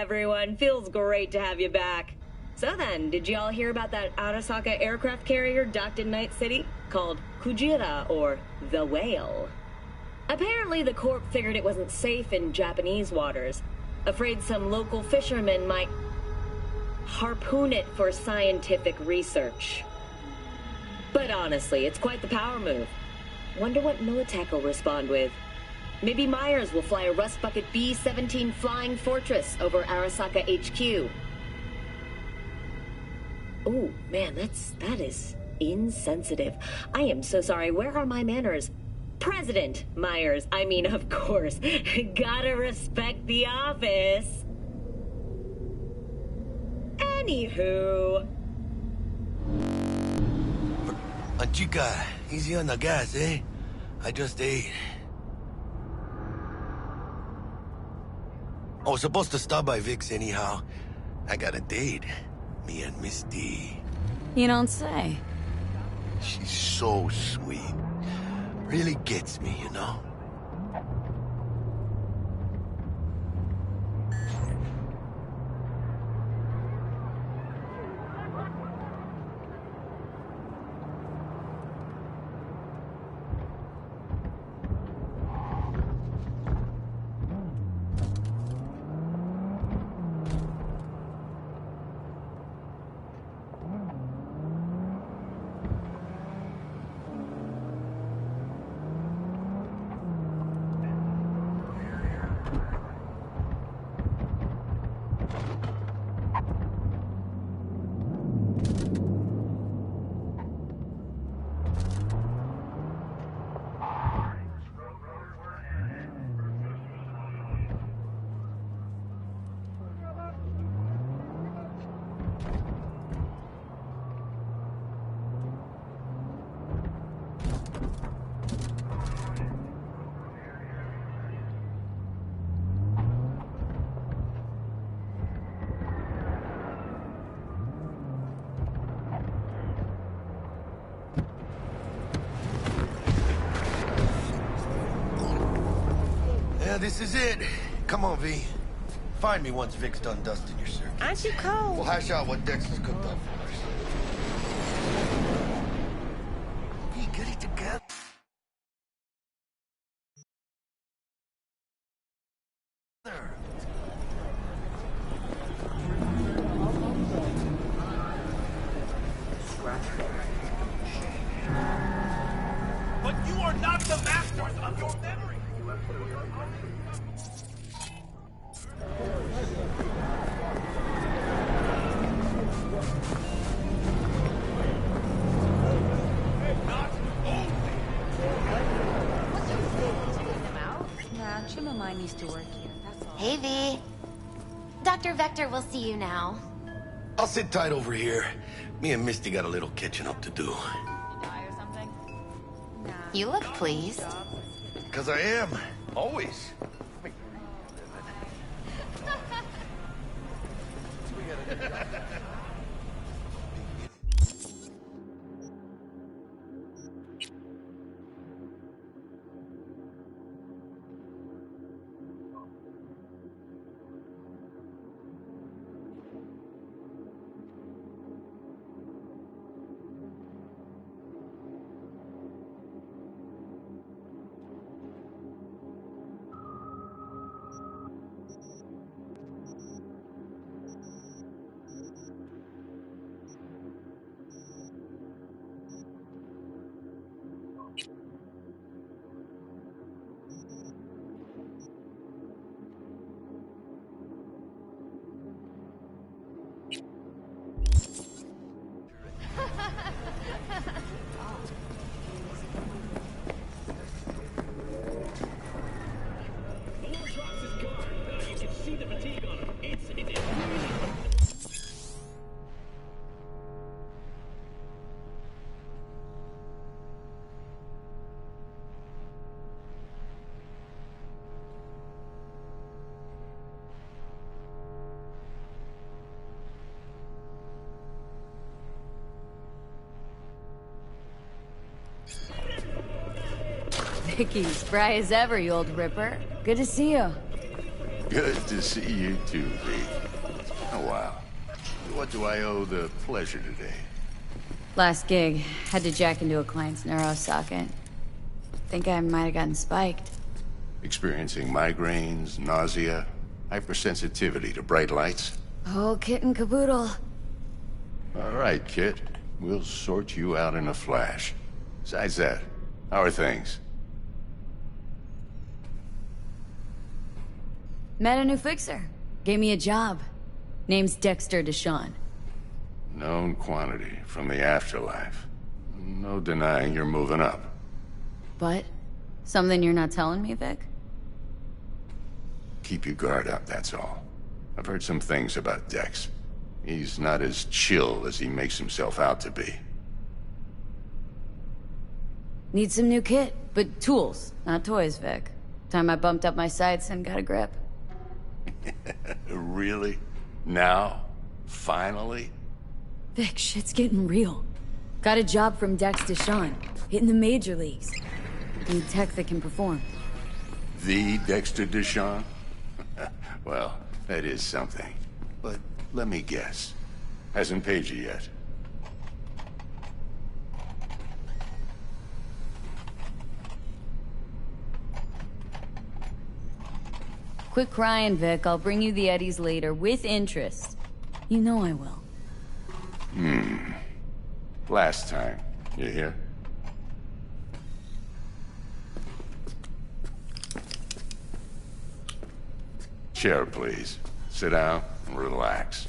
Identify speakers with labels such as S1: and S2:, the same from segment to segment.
S1: everyone. Feels great to have you back. So then, did y'all hear about that Arasaka aircraft carrier docked in Night City? Called Kujira, or the Whale. Apparently, the Corp figured it wasn't safe in Japanese waters. Afraid some local fishermen might harpoon it for scientific research. But honestly, it's quite the power move. Wonder what Militech will respond with. Maybe Myers will fly a Rust Bucket B-17 Flying Fortress over Arasaka HQ. Ooh, man, that is insensitive. I am so sorry. Where are my manners? President Myers. I mean, of course. Gotta respect the office. Anywho.
S2: Chica, easy on the gas, eh? I just ate. I was supposed to stop by Vic's anyhow. I got a date. Me and Misty.
S3: You don't say.
S2: She's so sweet. Really gets me, you know? This is it. Come on, V. Find me once Vic's done dusting your circuit.
S4: Aren't you cold?
S2: We'll hash out what Dexter's cooked up for us. V, get it together.
S5: But you are not the masters of your memory.
S3: Nah, Jim and mine needs to work here, that's all.
S4: Hey, V. Dr. Vector will see you now.
S2: I'll sit tight over here. Me and Misty got a little catching up to do.
S3: Die or something? Nah.
S4: You look pleased.
S2: 'Cause I am. Always.
S3: Vicky, spry as ever, you old ripper. Good to see you.
S6: Good to see you too, V. It's been a while. What do I owe the pleasure today?
S3: Last gig, had to jack into a client's neuro socket. Think I might have gotten spiked.
S6: Experiencing migraines, nausea, hypersensitivity to bright lights?
S3: Oh, kit and caboodle.
S6: All right, kid. We'll sort you out in a flash. Besides that, how are things?
S3: Met a new fixer. Gave me a job. Name's Dexter Deshawn.
S6: Known quantity from the afterlife. No denying you're moving up.
S3: But? Something you're not telling me, Vic?
S6: Keep your guard up, that's all. I've heard some things about Dex. He's not as chill as he makes himself out to be.
S3: Need some new kit, but tools, not toys, Vic. Time I bumped up my sights and got a grip.
S6: Really? Now? Finally?
S3: Vic, shit's getting real. Got a job from Dex Deshawn, hitting the major leagues. Need tech that can perform.
S6: The Dexter Deshawn? Well, that is something. But let me guess. Hasn't paid you yet.
S3: Quit crying, Vic. I'll bring you the Eddies later, with interest. You know I will.
S6: Last time. You hear? Chair, please. Sit down and relax.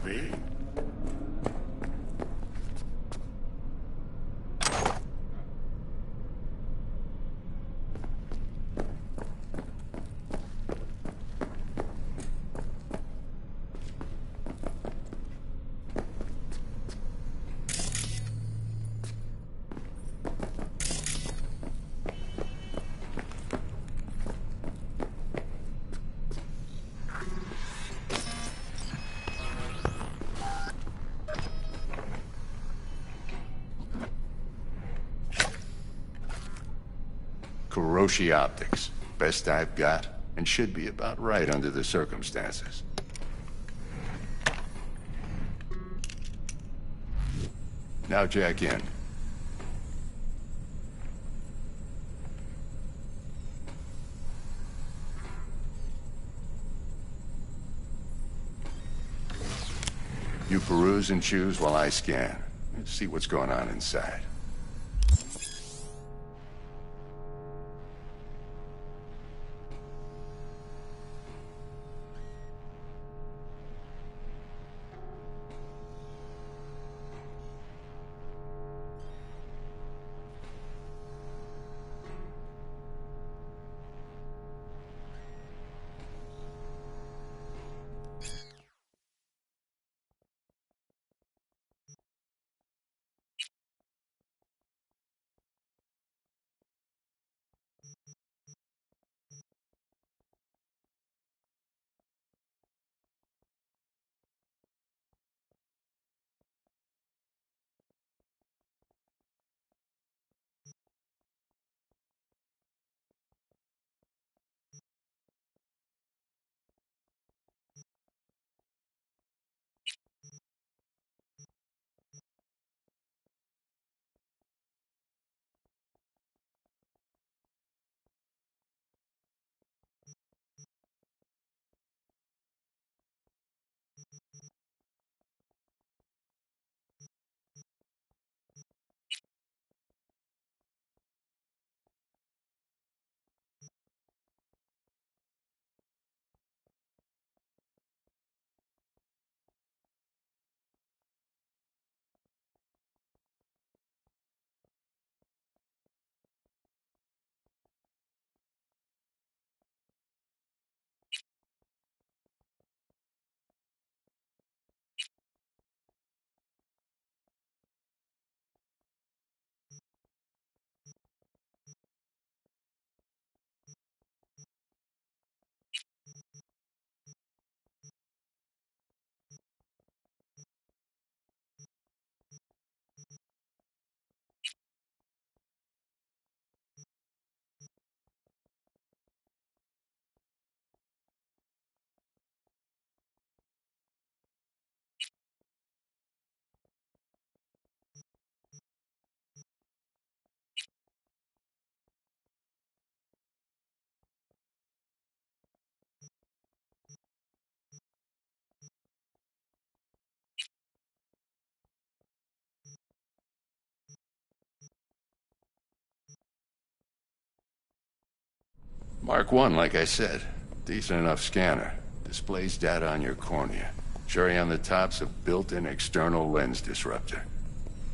S6: V? Kuroshi Optics. Best I've got, and should be about right under the circumstances. Now jack in. You peruse and choose while I scan. Let's see what's going on inside. Mark 1, like I said. Decent enough scanner. Displays data on your cornea. Cherry on the top's a built-in external lens disruptor.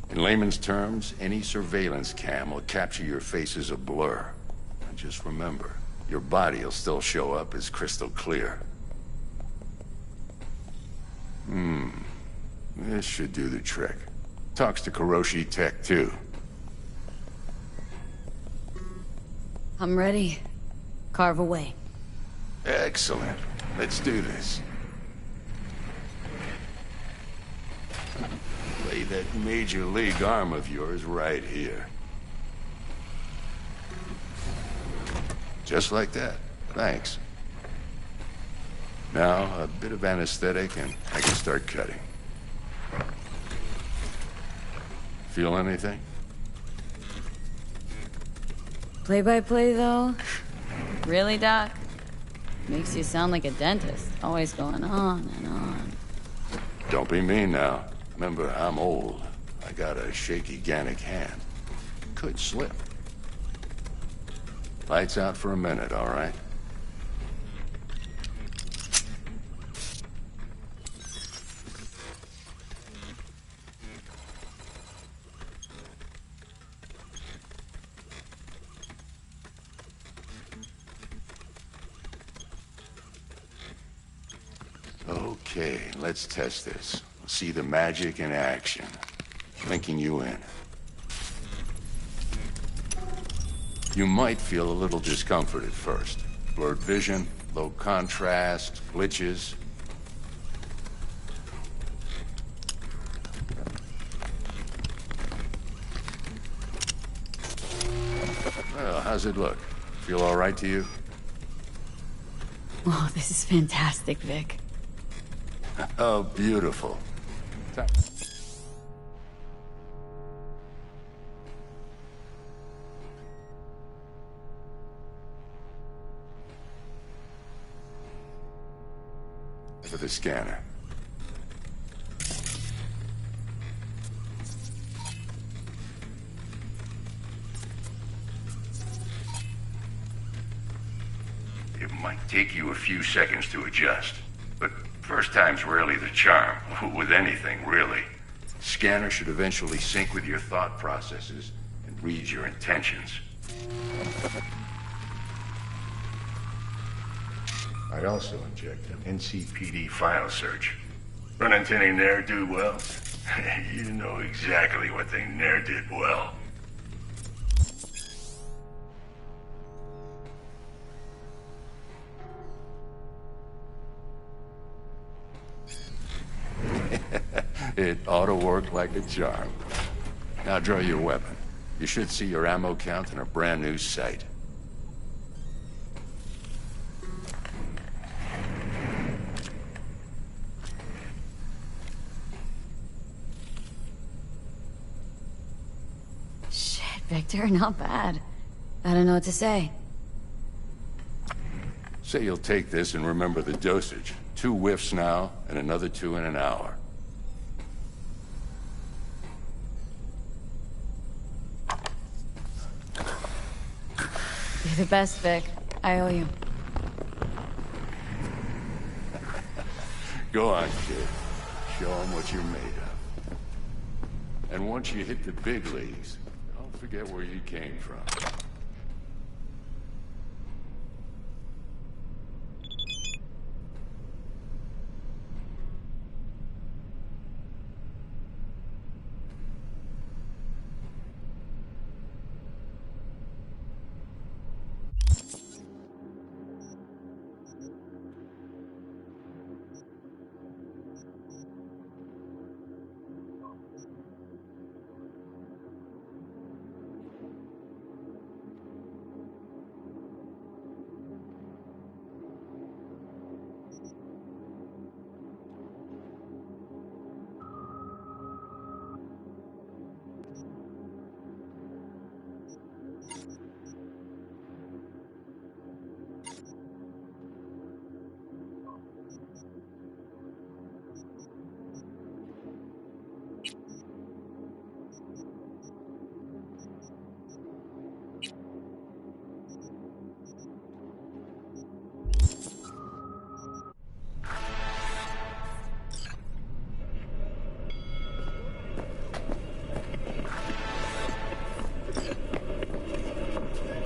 S6: In layman's terms, any surveillance cam will capture your face as a blur. And just remember, your body will still show up as crystal clear. This should do the trick. Talks to Kuroshi Tech, too.
S3: I'm ready. Carve away.
S6: Excellent. Let's do this. Lay that major league arm of yours right here. Just like that. Thanks. Now, a bit of anesthetic and I can start cutting. Feel anything?
S3: Play-by-play, though? Really, Doc? Makes you sound like a dentist. Always going on and on.
S6: Don't be mean now. Remember, I'm old. I got a shaky Gannic hand. Could slip. Lights out for a minute, all right? Okay, let's test this. See the magic in action. Linking you in. You might feel a little discomfort at first. Blurred vision, low contrast, glitches. Well, how's it look? Feel all right to you?
S3: Oh, this is fantastic, Vic.
S6: Oh, beautiful. For the scanner. It might take you a few seconds to adjust, but first time's rarely the charm, with anything, really. Scanner should eventually sync with your thought processes and read your intentions. I also inject an NCPD file search. Run into any ne'er-do-wells? You know exactly what they ne'er did well. It ought to work like a charm. Now draw your weapon. You should see your ammo count in a brand new sight.
S3: Shit, Victor, not bad. I don't know what to say.
S6: Say you'll take this and remember the dosage. 2 whiffs now, and another 2 in an hour.
S3: You're the best, Vic. I owe you.
S6: Go on, kid. Show them what you're made of. And once you hit the big leagues, don't forget where you came from.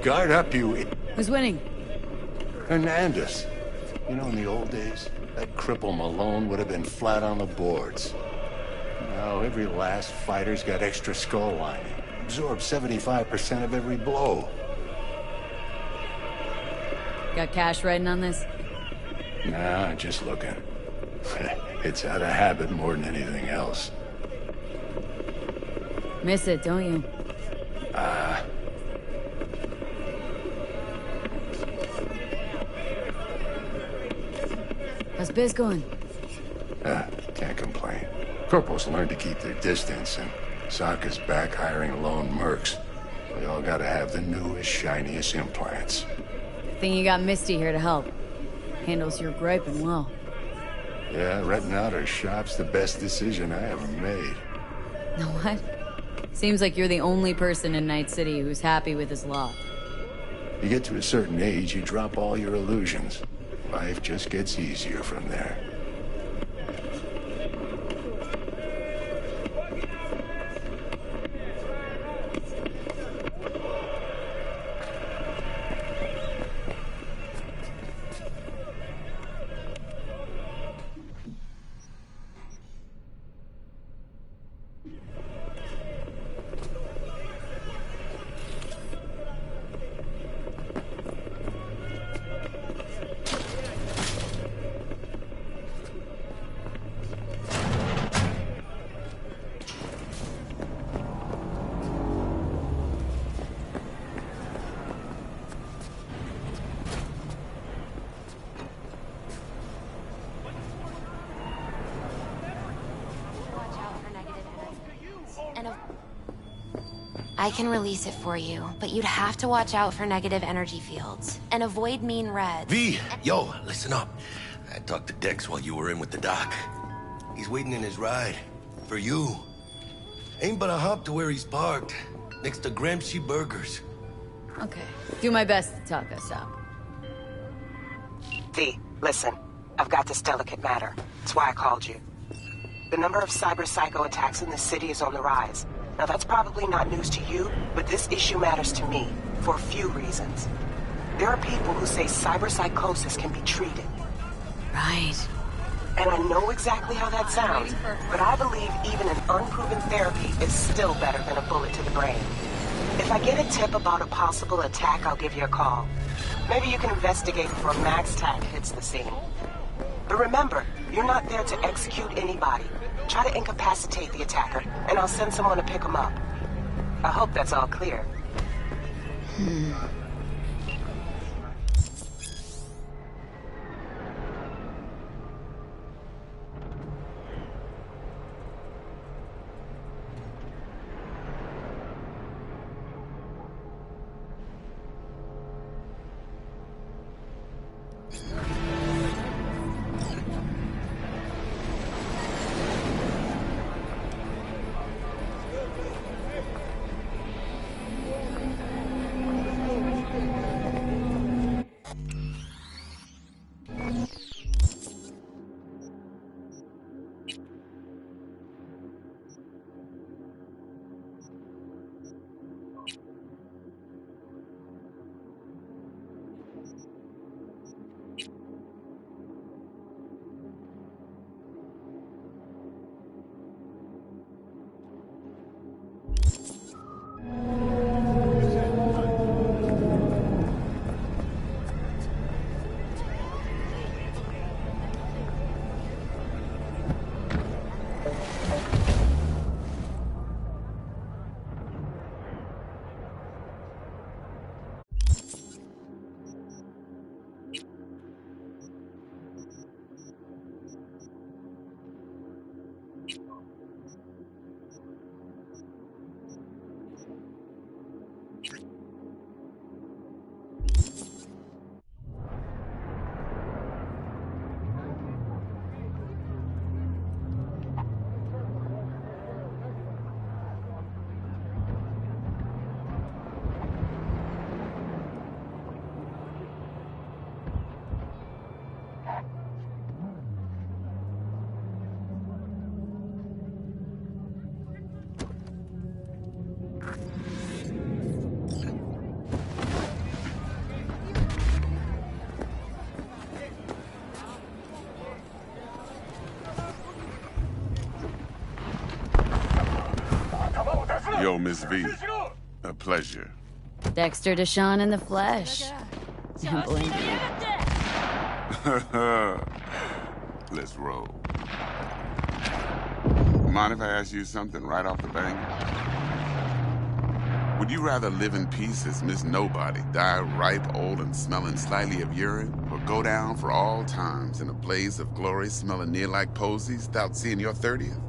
S6: Guard up, you...
S3: Who's winning?
S6: Hernandez. You know, in the old days, that cripple Malone would have been flat on the boards. Now, every last fighter's got extra skull lining. Absorbs 75% of every blow.
S3: Got cash riding on this?
S6: Nah, just looking. It's out of habit more than anything else.
S3: Miss it, don't you? How's biz going?
S6: Can't complain. Corporals learn to keep their distance, and Sokka's back hiring lone mercs. We all gotta have the newest, shiniest implants.
S3: Think you got Misty here to help. Handles your griping well.
S6: Yeah, renting out her shop's the best decision I ever made.
S3: Know what? Seems like you're the only person in Night City who's happy with his lot.
S6: You get to a certain age, you drop all your illusions. Life just gets easier from there.
S4: I can release it for you, but you'd have to watch out for negative energy fields and avoid mean reds.
S2: V, yo, listen up. I talked to Dex while you were in with the doc. He's waiting in his ride. For you. Ain't but a hop to where he's parked. Next to Gramsci Burgers.
S3: Okay. Do my best to talk us out.
S7: V, listen. I've got this delicate matter. That's why I called you. The number of cyber-psycho attacks in the city is on the rise. Now, that's probably not news to you, but this issue matters to me for a few reasons. There are people who say cyberpsychosis can be treated.
S3: Right.
S7: And I know exactly how that sounds, but I believe even an unproven therapy is still better than a bullet to the brain. If I get a tip about a possible attack, I'll give you a call. Maybe you can investigate before Max Tack hits the scene. But remember, you're not there to execute anybody. Try to incapacitate the attacker, and I'll send someone to pick him up. I hope that's all clear.
S8: Yo, Miss V. A pleasure.
S3: Dexter Deshawn in the flesh. Don't blame me.
S8: Let's roll. Mind if I ask you something right off the bank? Would you rather live in peace as Miss Nobody, die ripe, old, and smelling slightly of urine, or go down for all times in a blaze of glory smelling near like posies without seeing your 30th?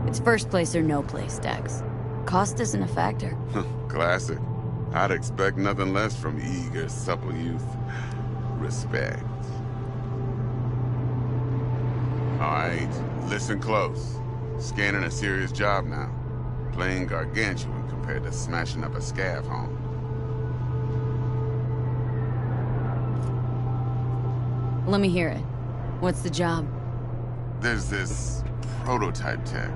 S3: It's first place or no place, Dex. Cost isn't a factor.
S8: Classic. I'd expect nothing less from eager, supple youth. Respect. All right, listen close. Scanning a serious job now. Playing gargantuan compared to smashing up a scav home.
S3: Let me hear it. What's the job?
S8: There's this prototype tech.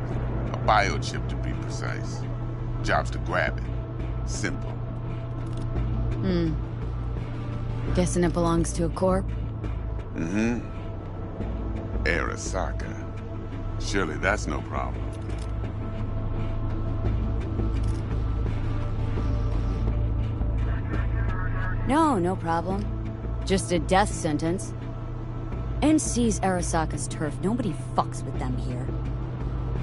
S8: A biochip to be precise. Job's to grab it. Simple.
S3: Guessing it belongs to a corp?
S8: Mm-hmm. Arasaka. Surely that's no problem.
S3: No problem. Just a death sentence. NC's Arasaka's turf. Nobody fucks with them here.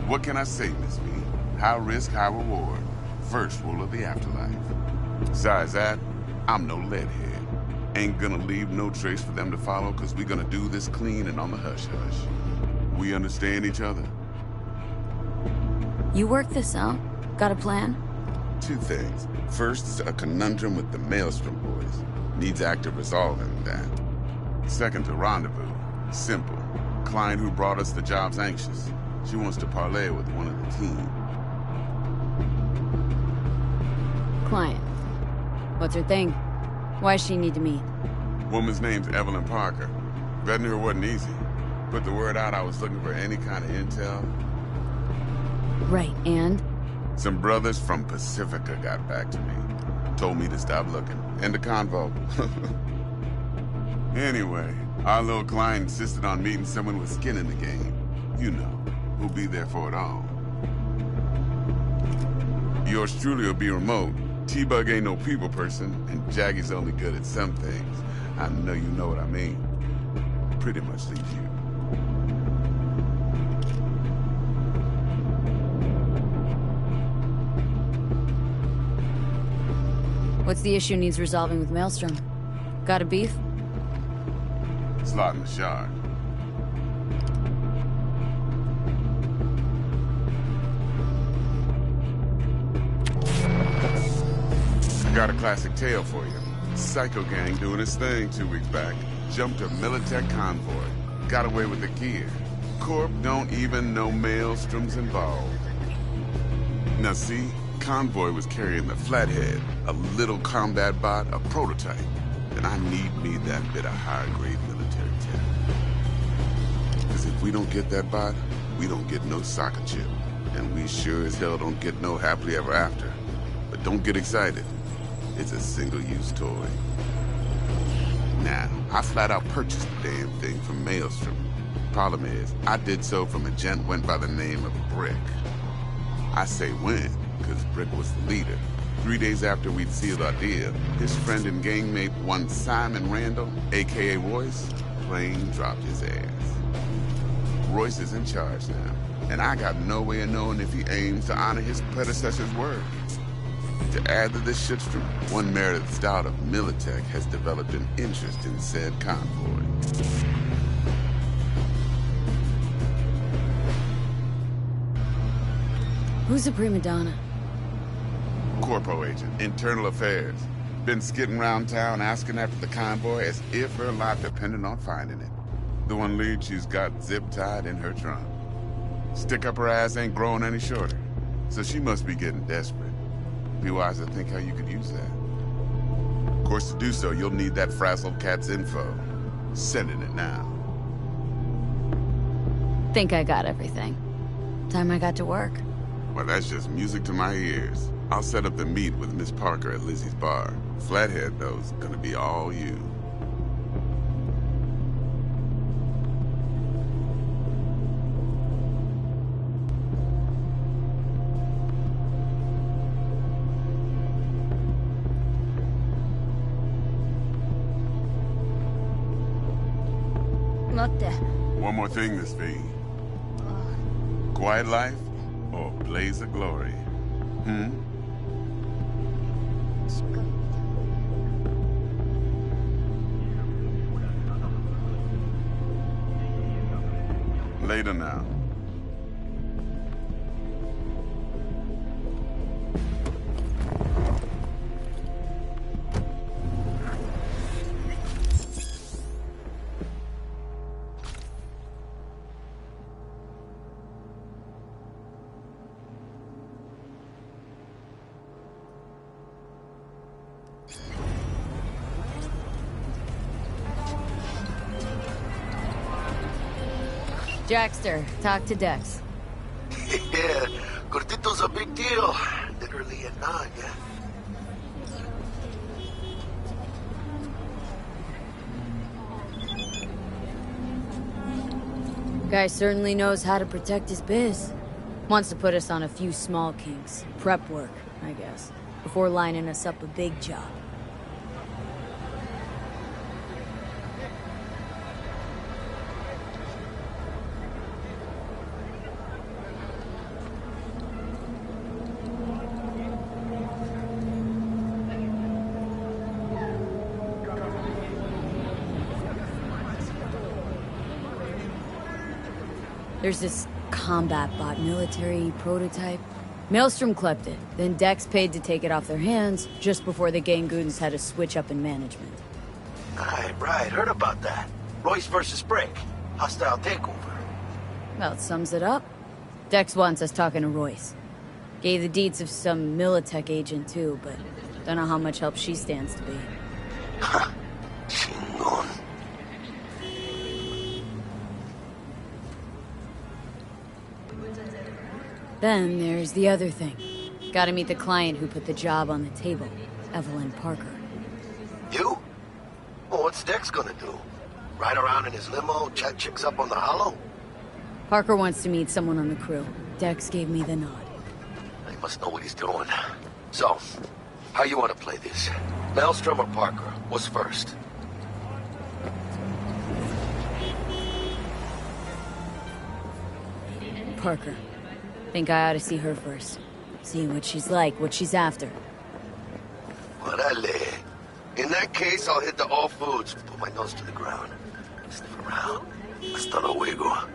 S8: What can I say, Miss V? High risk, high reward. First rule of the afterlife. Besides that, I'm no leadhead. Ain't gonna leave no trace for them to follow, cause we gonna do this clean and on the hush-hush. We understand each other?
S3: You work this out? Got a plan?
S8: Two things. First, a conundrum with the Maelstrom boys. Needs active resolving that. Second, a rendezvous. Simple. Client who brought us the job's anxious. She wants to parlay with one of the team.
S3: Client. What's her thing? Why does she need to meet?
S8: Woman's name's Evelyn Parker. Vetting her wasn't easy. Put the word out I was looking for any kind of intel.
S3: Right, and?
S8: Some brothers from Pacifica got back to me. Told me to stop looking. End of convo. Anyway, our little client insisted on meeting someone with skin in the game. You know, who'll be there for it all. Yours truly will be remote. T-Bug ain't no people person, and Jaggy's only good at some things. I know you know what I mean. Pretty much leaves you.
S3: What's the issue needs resolving with Maelstrom? Got a beef?
S8: Slot in the shard. Got a classic tale for you. Psycho gang doing his thing 2 weeks back. Jumped a Militech convoy. Got away with the gear. Corp don't even know Maelstrom's involved. Now see, convoy was carrying the Flathead, a little combat bot, a prototype. And I need me that bit of high-grade military tech. Because if we don't get that bot, we don't get no soccer chip. And we sure as hell don't get no happily ever after. But don't get excited. It's a single-use toy. Now, I flat out purchased the damn thing from Maelstrom. Problem is, I did so from a gent went by the name of Brick. I say when, because Brick was the leader. 3 days after we'd sealed our deal, his friend and gangmate, one Simon Randall, a.k.a. Royce, plain dropped his ass. Royce is in charge now, and I got no way of knowing if he aims to honor his predecessor's word. To add to this shitstorm, one Meredith Stout of Militech has developed an interest in said convoy.
S3: Who's the prima donna?
S8: Corpo agent, internal affairs. Been skidding around town asking after the convoy as if her life depended on finding it. The one lead she's got zip-tied in her trunk. Stick up her ass ain't growing any shorter, so she must be getting desperate. Be wise to think how you could use that. Of course, to do so, you'll need that frazzled cat's info. Sending it now.
S3: Think I got everything. Time I got to work.
S8: Well, that's just music to my ears. I'll set up the meet with Miss Parker at Lizzie's bar. Flathead, though, is gonna be all you. One more thing, Miss V. Quiet life or blaze of glory? Hmm? Later now.
S3: Jackster, talk to Dex.
S2: Yeah, Cortito's a big deal. Literally a nod, yeah.
S3: Guy certainly knows how to protect his biz. Wants to put us on a few small kinks. Prep work, I guess. Before lining us up a big job. There's this combat bot military prototype. Maelstrom clept it, then Dex paid to take it off their hands just before the Gangoons had a switch up in management.
S2: Right, heard about that. Royce versus Brick. Hostile takeover.
S3: Well, it sums it up. Dex wants us talking to Royce. Gave the deeds of some Militech agent too, but don't know how much help she stands to be.
S2: Chingon.
S3: Then there's the other thing. Gotta meet the client who put the job on the table, Evelyn Parker.
S2: You? Well, what's Dex gonna do? Ride around in his limo, chat chicks up on the hollow?
S3: Parker wants to meet someone on the crew. Dex gave me the nod.
S2: He must know what he's doing. So, how you want to play this? Maelstrom or Parker? What's first?
S3: Parker. Think I ought to see her first. See what she's like, what she's after.
S2: Orale. In that case, I'll hit the all foods, put my nose to the ground. Sniff around. Hasta luego.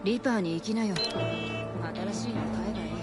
S3: リパーに行きなよ。新しいの買えばいい。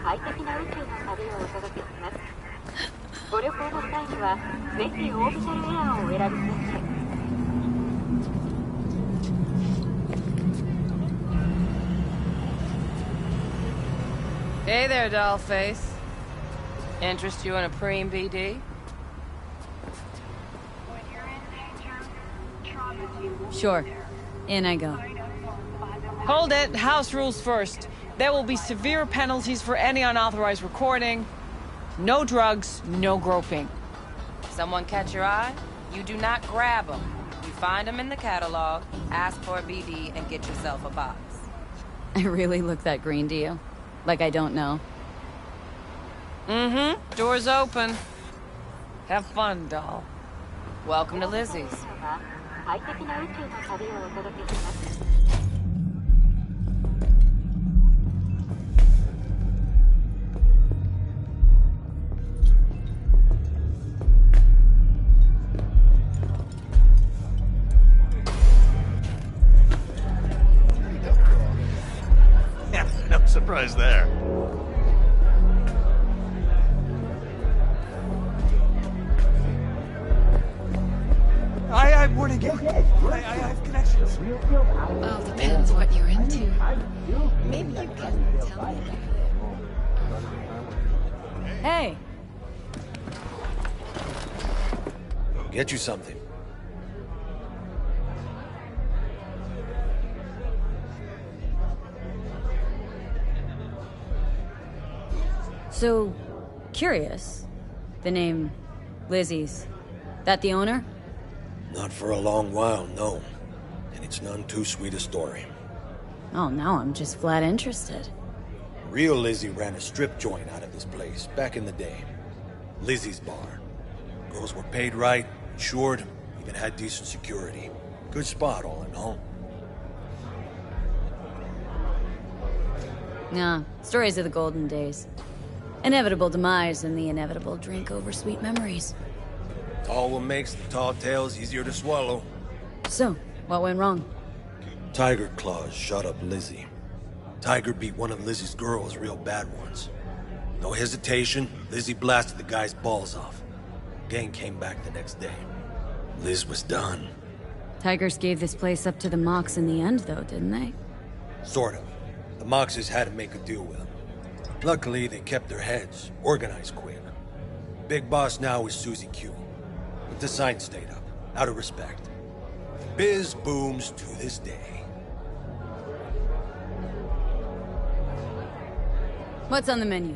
S9: 快適な宇宙の旅をお届けします。ご旅行の際にはぜひオービタルエアーをお選びください。
S10: Hey there, dollface. Interest you in a preem BD?
S3: Sure. In I go.
S10: Hold it. House rules first. There will be severe penalties for any unauthorized recording. No drugs, no groping. Someone catch your eye? You do not grab them. You find them in the catalog, ask for a BD, and get yourself a box.
S3: I really look that green to you? Like I don't know.
S10: Mm-hmm. Door's open. Have fun, doll. Welcome to Lizzie's.
S9: 快適な宇宙の旅をお届けします。
S5: Yeah, no surprise there. I'm warning you. I have connections.
S11: Well, depends what you're into. Maybe you can tell me about it.
S3: Hey!
S12: Get you something.
S3: So, curious. The name Lizzie's. That the owner?
S12: Not for a long while, no. And it's none too sweet a story.
S3: Oh, now I'm just flat interested.
S12: Real Lizzie ran a strip joint out of this place back in the day. Lizzie's Bar. Girls were paid right, insured, even had decent security. Good spot, all in all.
S3: Nah, stories of the golden days. Inevitable demise and the inevitable drink over sweet memories.
S12: It's all what makes the tall tales easier to swallow.
S3: So, what went wrong?
S12: Tiger Claws shot up Lizzie. Tiger beat one of Lizzie's girls real bad once. No hesitation, Lizzie blasted the guy's balls off. Gang came back the next day. Liz was done.
S3: Tigers gave this place up to the Mox in the end, though, didn't they?
S12: Sort of. The Moxes had to make a deal with them. Luckily, they kept their heads, organized quick. Big boss now is Susie Q. But the sign stayed up, out of respect. Biz booms to this day.
S3: What's on the menu?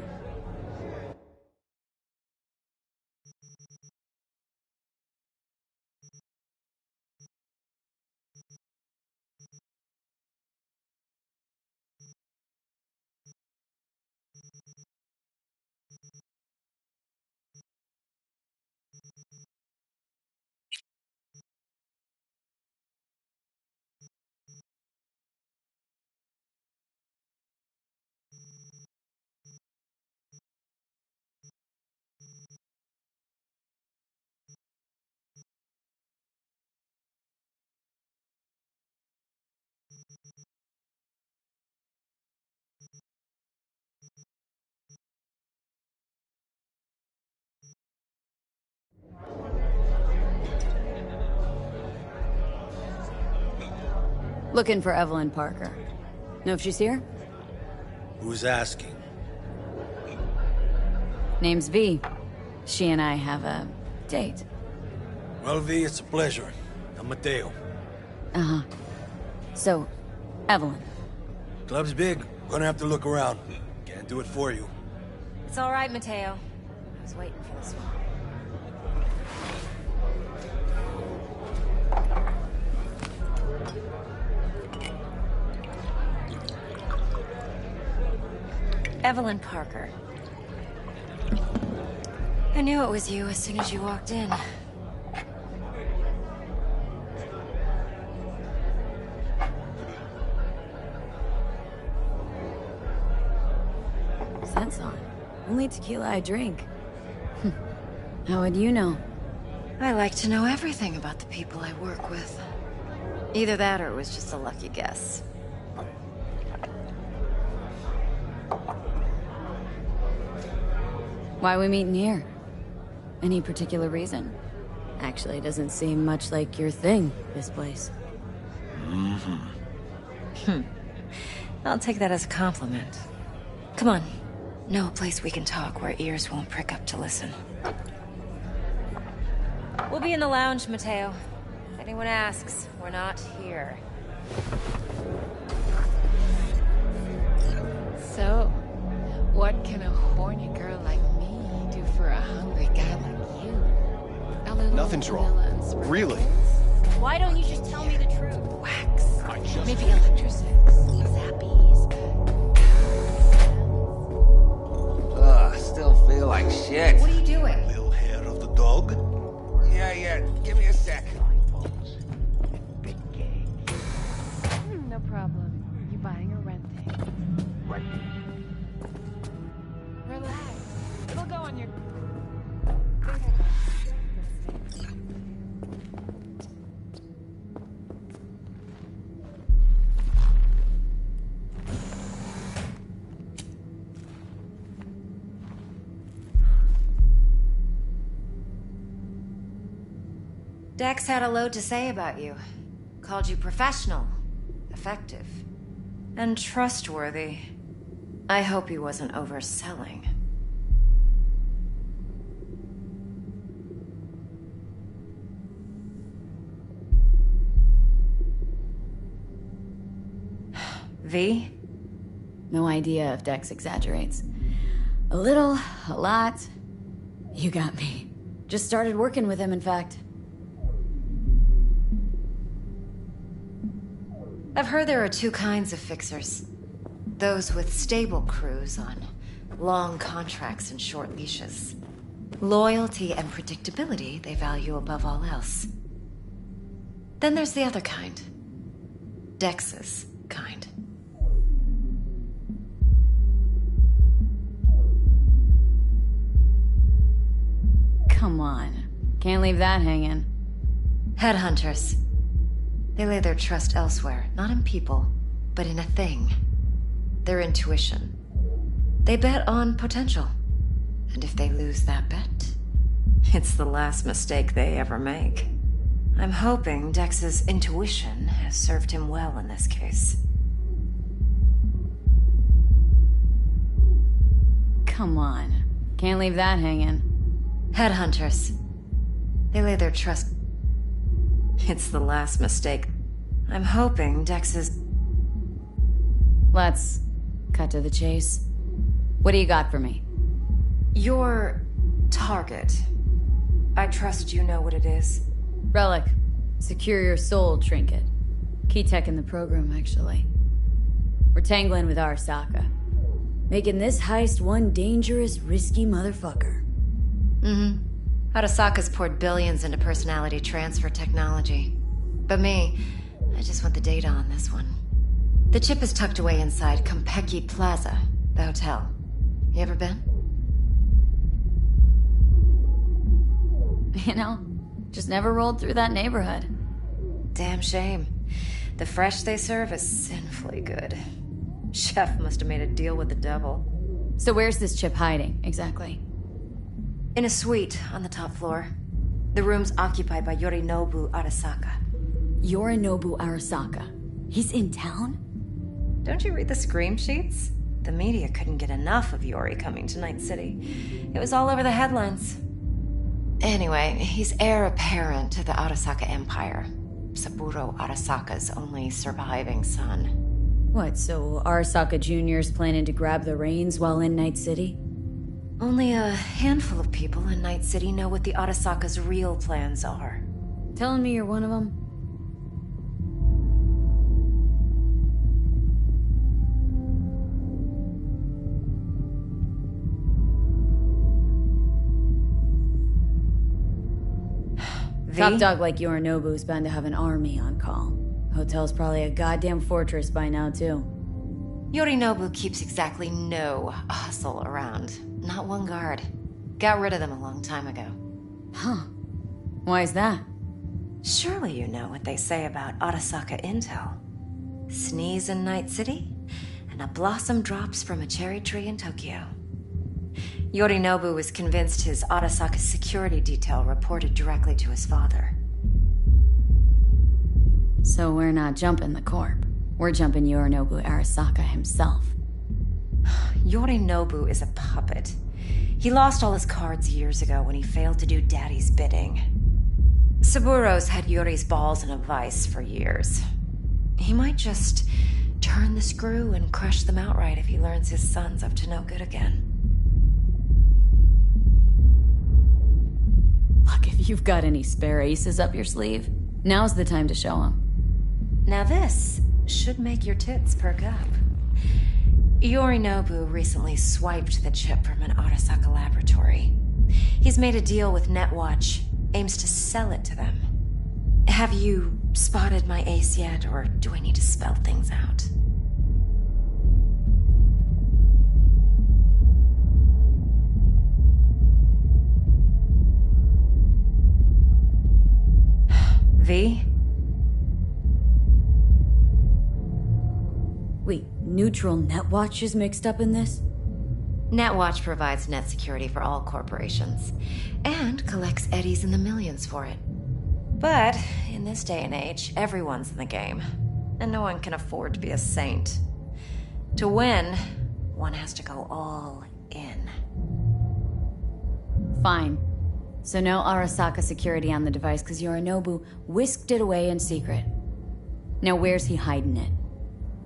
S3: Looking for Evelyn Parker. Know if she's here?
S12: Who's asking?
S3: Name's V. She and I have a date.
S12: Well, V, it's a pleasure. I'm Mateo.
S3: Uh-huh. So, Evelyn.
S12: Club's big. Gonna have to look around. Can't do it for you.
S4: It's all right, Mateo. I was waiting for this one. Evelyn Parker. I knew it was you as soon as you walked in.
S3: Scent's on. Only tequila I drink. How would you know?
S4: I like to know everything about the people I work with. Either that or it was just a lucky guess.
S3: Why we meeting here? Any particular reason? Actually, it doesn't seem much like your thing, this place.
S4: I'll take that as a compliment. Come on. Know a place we can talk where ears won't prick up to listen. We'll be in the lounge, Mateo. If anyone asks, we're not here.
S11: So, what can a horny girl like me do for a hungry guy like you? A little
S13: Nothing's wrong.
S11: vanilla and sprinkles?
S13: Really?
S3: Why don't you just tell me the truth?
S11: Wax. Maybe electrosticks. Zappies.
S14: Ugh, still feel like shit.
S4: What are you doing?
S12: Little hair of the dog?
S14: Yeah, give me a sec.
S11: No problem. You buying or renting? Relax. It'll go on your...
S4: Dex had a load to say about you. Called you professional, effective, and trustworthy. I hope he wasn't overselling. V?
S3: No idea if Dex exaggerates. A little, a lot. You got me. Just started working with him, in fact.
S4: I've heard there are two kinds of fixers. Those with stable crews on long contracts and short leashes. Loyalty and predictability they value above all else. Then there's the other kind. Dex's kind.
S3: Come on. Can't leave that hanging.
S4: Headhunters. They lay their trust elsewhere, not in people, but in a thing. Their intuition. They bet on potential. And if they lose that bet, it's the last mistake they ever make. I'm hoping Dex's intuition has served him well in this case.
S3: Come on. Can't leave that hanging.
S4: Headhunters. They lay their trust... It's the last mistake. I'm hoping Dex's...
S3: Let's cut to the chase. What do you got for me?
S4: Your target. I trust you know what it is.
S3: Relic. Secure your soul trinket. Key tech in the program, actually. We're tangling with Arasaka. Making this heist one dangerous, risky motherfucker.
S4: Arasaka's poured billions into personality transfer technology. But me, I just want the data on this one. The chip is tucked away inside Kompeki Plaza, the hotel. You ever been?
S3: You know, just never rolled through that neighborhood.
S4: Damn shame. The fresh they serve is sinfully good. Chef must have made a deal with the devil.
S3: So where's this chip hiding, exactly?
S4: In a suite on the top floor. The room's occupied by Yorinobu Arasaka.
S3: Yorinobu Arasaka. He's in town?
S4: Don't you read the scream sheets? The media couldn't get enough of Yori coming to Night City. It was all over the headlines. Anyway, he's heir apparent to the Arasaka Empire. Saburo Arasaka's only surviving son.
S3: What, so Arasaka Jr.'s planning to grab the reins while in Night City?
S4: Only a handful of people in Night City know what the Arasaka's real plans are.
S3: Telling me you're one of them? Top dog like Yorinobu's bound to have an army on call. Hotel's probably a goddamn fortress by now, too.
S4: Yorinobu keeps exactly no hustle around. Not one guard. Got rid of them a long time ago.
S3: Huh. Why is that?
S4: Surely you know what they say about Arasaka intel. Sneeze in Night City, and a blossom drops from a cherry tree in Tokyo. Yorinobu was convinced his Arasaka security detail reported directly to his father.
S3: So we're not jumping the corp. We're jumping Yorinobu Arasaka himself.
S4: Yorinobu is a puppet. He lost all his cards years ago when he failed to do Daddy's bidding. Saburo's had Yori's balls in a vice for years. He might just turn the screw and crush them outright if he learns his son's up to no good again.
S3: Look, if you've got any spare aces up your sleeve, now's the time to show them.
S4: Now this should make your tits perk up. Yorinobu recently swiped the chip from an Arasaka laboratory. He's made a deal with Netwatch, aims to sell it to them. Have you spotted my ace yet, or do I need to spell things out? V?
S3: Wait, neutral Netwatch is mixed up in this?
S4: Netwatch provides net security for all corporations, and collects eddies in the millions for it. But in this day and age, everyone's in the game, and no one can afford to be a saint. To win, one has to go all in.
S3: Fine. So no Arasaka security on the device because Yorinobu whisked it away in secret. Now where's he hiding it?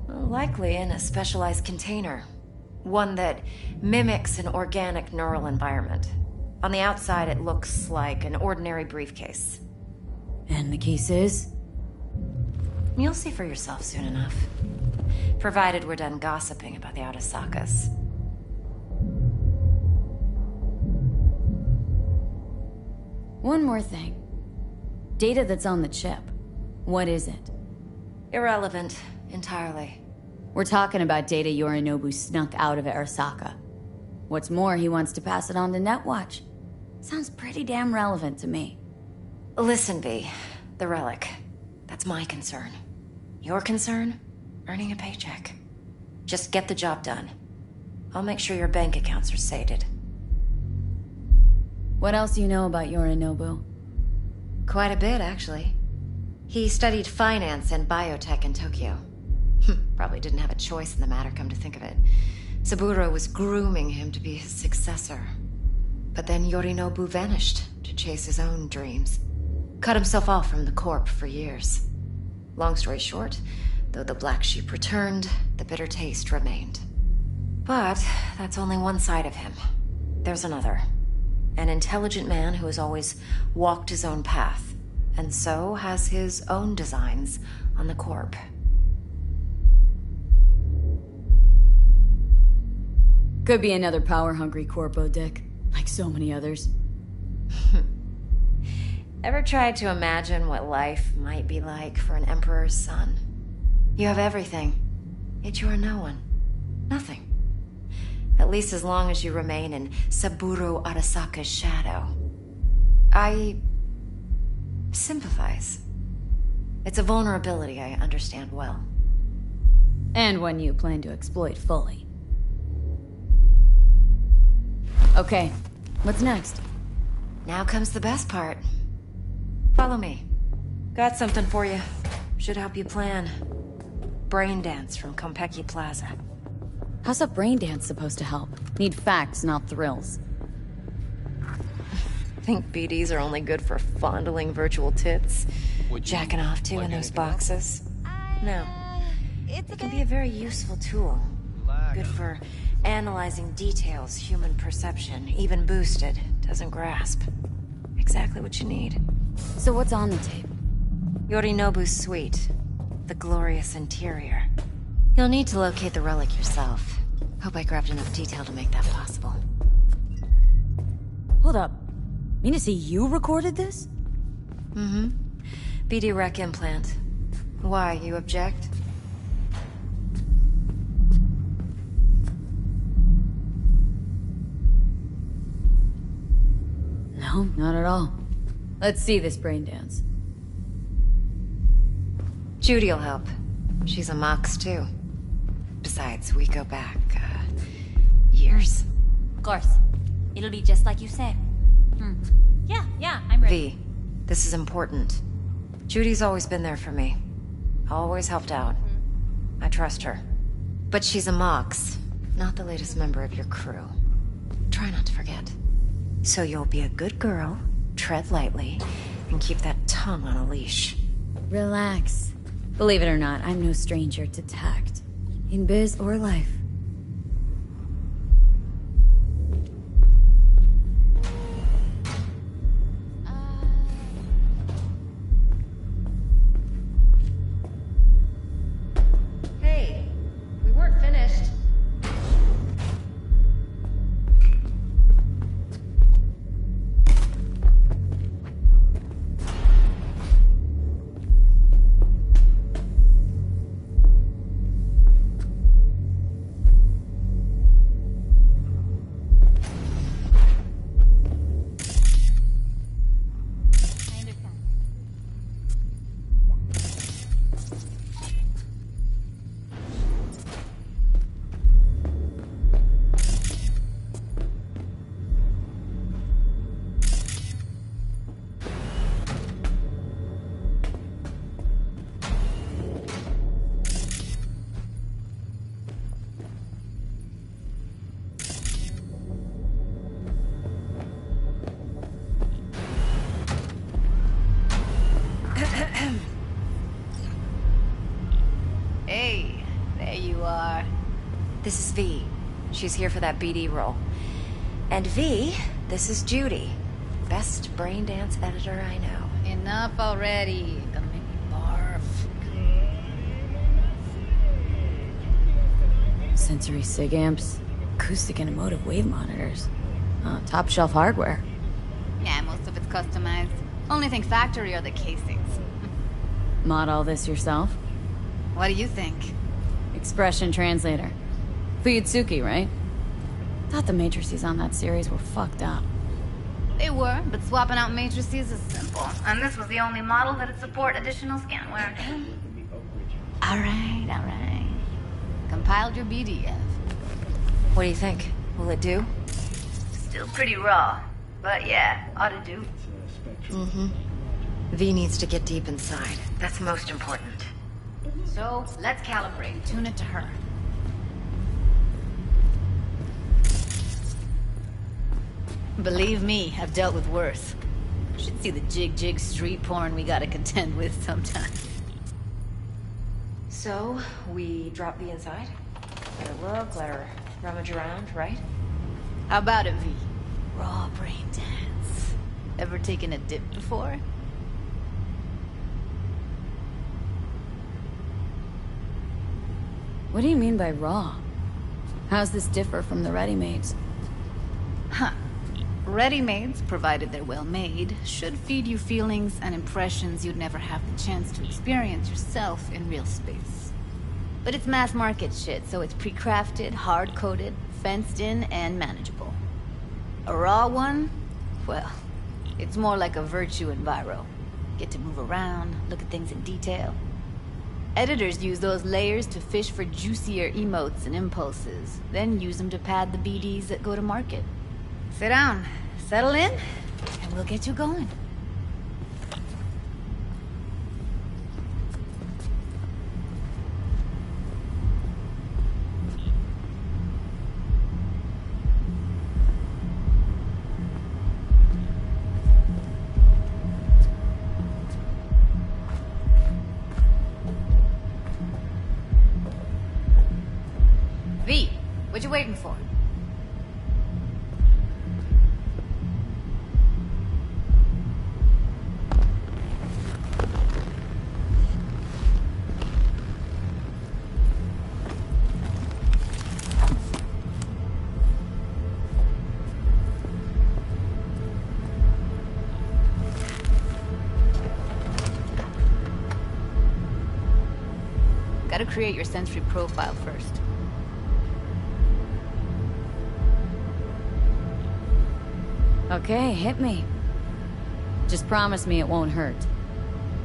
S4: Likely in a specialized container. One that mimics an organic neural environment. On the outside, it looks like an ordinary briefcase.
S3: And the case is?
S4: You'll see for yourself soon enough. Provided we're done gossiping about the Arasakas.
S3: One more thing. Data that's on the chip. What is it?
S4: Irrelevant, entirely.
S3: We're talking about data Yorinobu snuck out of Arasaka. What's more, he wants to pass it on to Netwatch. Sounds pretty damn relevant to me.
S4: Listen, V. The relic. That's my concern. Your concern? Earning a paycheck. Just get the job done. I'll make sure your bank accounts are sated.
S3: What else do you know about Yorinobu?
S4: Quite a bit, actually. He studied finance and biotech in Tokyo. Probably didn't have a choice in the matter, come to think of it. Saburo was grooming him to be his successor. But then Yorinobu vanished to chase his own dreams. Cut himself off from the Corp for years. Long story short, though the black sheep returned, the bitter taste remained. But that's only one side of him. There's another. An intelligent man who has always walked his own path, and so has his own designs on the Corp.
S3: Could be another power-hungry corpo dick, like so many others.
S4: Ever tried to imagine what life might be like for an emperor's son? You have everything, yet you are no one. Nothing. At least as long as you remain in Saburo Arasaka's shadow. I sympathize. It's a vulnerability I understand well.
S3: And one you plan to exploit fully. Okay, what's next?
S4: Now comes the best part. Follow me. Got something for you. Should help you plan. Brain dance from Konpeki Plaza.
S3: How's a brain dance supposed to help? Need facts, not thrills.
S4: Think BDs are only good for fondling virtual tits? Jacking off to in those boxes? No. It can be a very useful tool. Good for analyzing details human perception, even boosted, doesn't grasp. Exactly what you need.
S3: So what's on the tape?
S4: Yorinobu's suite. The glorious interior. You'll need to locate the relic yourself. Hope I grabbed enough detail to make that possible.
S3: Hold up. Mean to say you recorded this?
S4: Mm-hmm. BD rec implant. Why, you object?
S3: No, not at all. Let's see this brain dance.
S4: Judy'll help. She's a Mox, too. Besides, we go back, years.
S13: Of course. It'll be just like you say. Yeah, I'm ready.
S4: V, this is important. Judy's always been there for me. Always helped out. I trust her. But she's a Mox, not the latest member of your crew. Try not to forget. So you'll be a good girl, tread lightly, and keep that tongue on a leash.
S3: Relax. Believe it or not, I'm no stranger to tact. In biz or life.
S4: Hey, we weren't finished.
S13: Hey, there you are.
S4: This is V. She's here for that BD role. And V, this is Judy. Best brain dance editor I know.
S13: Enough already. Gonna make me barf.
S3: Sensory sig amps, acoustic and emotive wave monitors. Top shelf hardware.
S13: Yeah, most of it's customized. Only thing factory are the casings.
S3: Mod all this yourself?
S13: What do you think?
S3: Expression translator. Fuyutsuki, right? Thought the matrices on that series were fucked up.
S13: They were, but swapping out matrices is simple. And this was the only model that'd support additional scanware. Alright. Compiled your BDF.
S4: What do you think? Will it do?
S13: Still pretty raw. But yeah, ought to do.
S4: Mm-hmm. V needs to get deep inside. That's most important.
S13: So, let's calibrate. Tune it to her. Believe me, I've dealt with worse. Should see the jig street porn we gotta contend with sometimes.
S4: So, we drop V inside? Let her look, let her rummage around, right?
S13: How about it, V? Raw brain dance. Ever taken a dip before?
S3: What do you mean by raw? How's this differ from the ready-mades?
S13: Huh. Ready-mades, provided they're well made, should feed you feelings and impressions you'd never have the chance to experience yourself in real space. But it's mass market shit, so it's pre-crafted, hard-coded, fenced in, and manageable. A raw one? Well, it's more like a virtue enviro. Get to move around, look at things in detail. Editors use those layers to fish for juicier emotes and impulses, then use them to pad the BDs that go to market. Sit down, settle in, and we'll get you going. you waiting for? Gotta create your sensory profile first.
S3: Okay, hit me. Just promise me it won't hurt.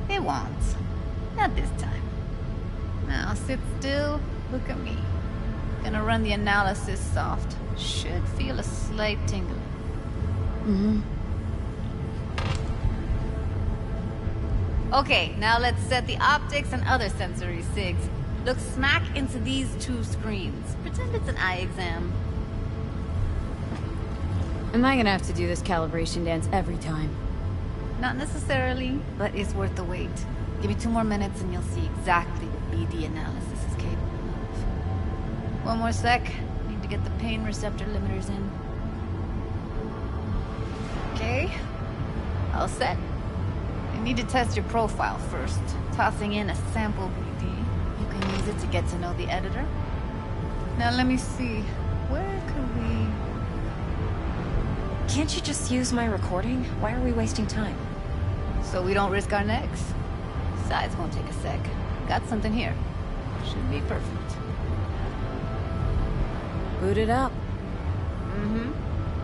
S13: It won't. Not this time. Now sit still, look at me. Gonna run the analysis soft. Should feel a slight tingle.
S3: Mm-hmm.
S13: Okay, now let's set the optics and other sensory sigs. Look smack into these two screens. Pretend it's an eye exam.
S3: Am I gonna have to do this calibration dance every time?
S13: Not necessarily, but it's worth the wait. Give me 2 more minutes and you'll see exactly what BD analysis is capable of. 1 more sec. Need to get the pain receptor limiters in. Okay. All set. I need to test your profile first. Tossing in a sample BD. You can use it to get to know the editor. Now let me see. Where could we...
S4: Can't you just use my recording? Why are we wasting time?
S13: So we don't risk our necks. Besides, won't take a sec. Got something here. Should be perfect.
S3: Boot it up.
S13: Mm-hmm.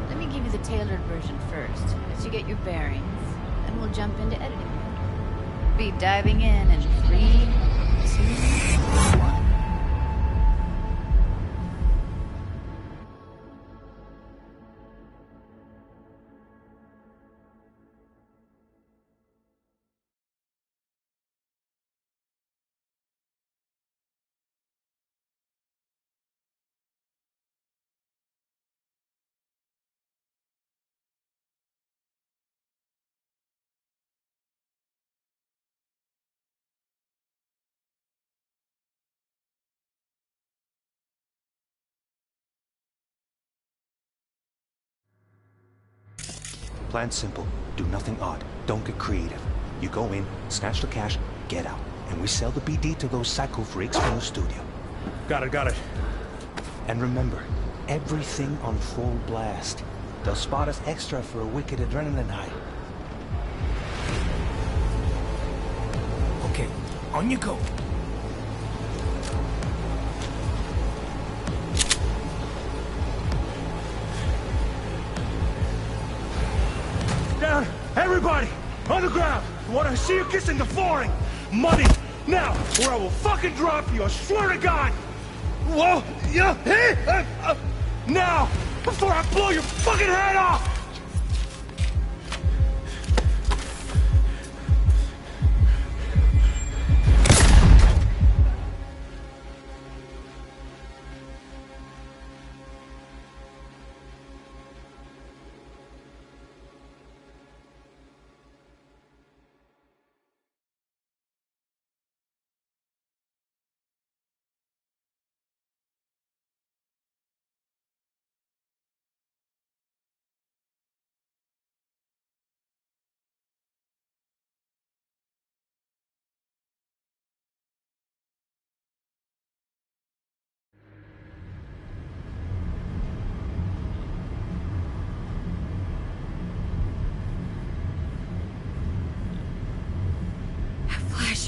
S13: Let me give you the tailored version first. Let you get your bearings. Then we'll jump into editing mode. Be diving in 3, 2, 1.
S15: Plan's simple. Do nothing odd. Don't get creative. You go in, snatch the cash, get out. And we sell the BD to those psycho freaks from the studio.
S12: Got it.
S15: And remember, everything on full blast. They'll spot us extra for a wicked adrenaline high.
S12: Okay, on you go. Down! Everybody! On the ground! I want to see you kissing the flooring! Money! Now! Or I will fucking drop you, I swear to God! Whoa! Yeah! Hey! Now! Before I blow your fucking head off!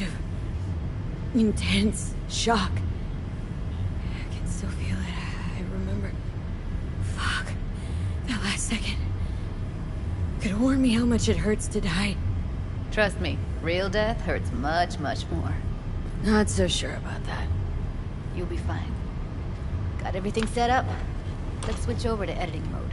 S3: Of intense shock. I can still feel it. I remember. Fuck. That last second. Could have warned me how much it hurts to die.
S13: Trust me, real death hurts much, much more.
S3: Not so sure about that.
S13: You'll be fine. Got everything set up? Let's switch over to editing mode.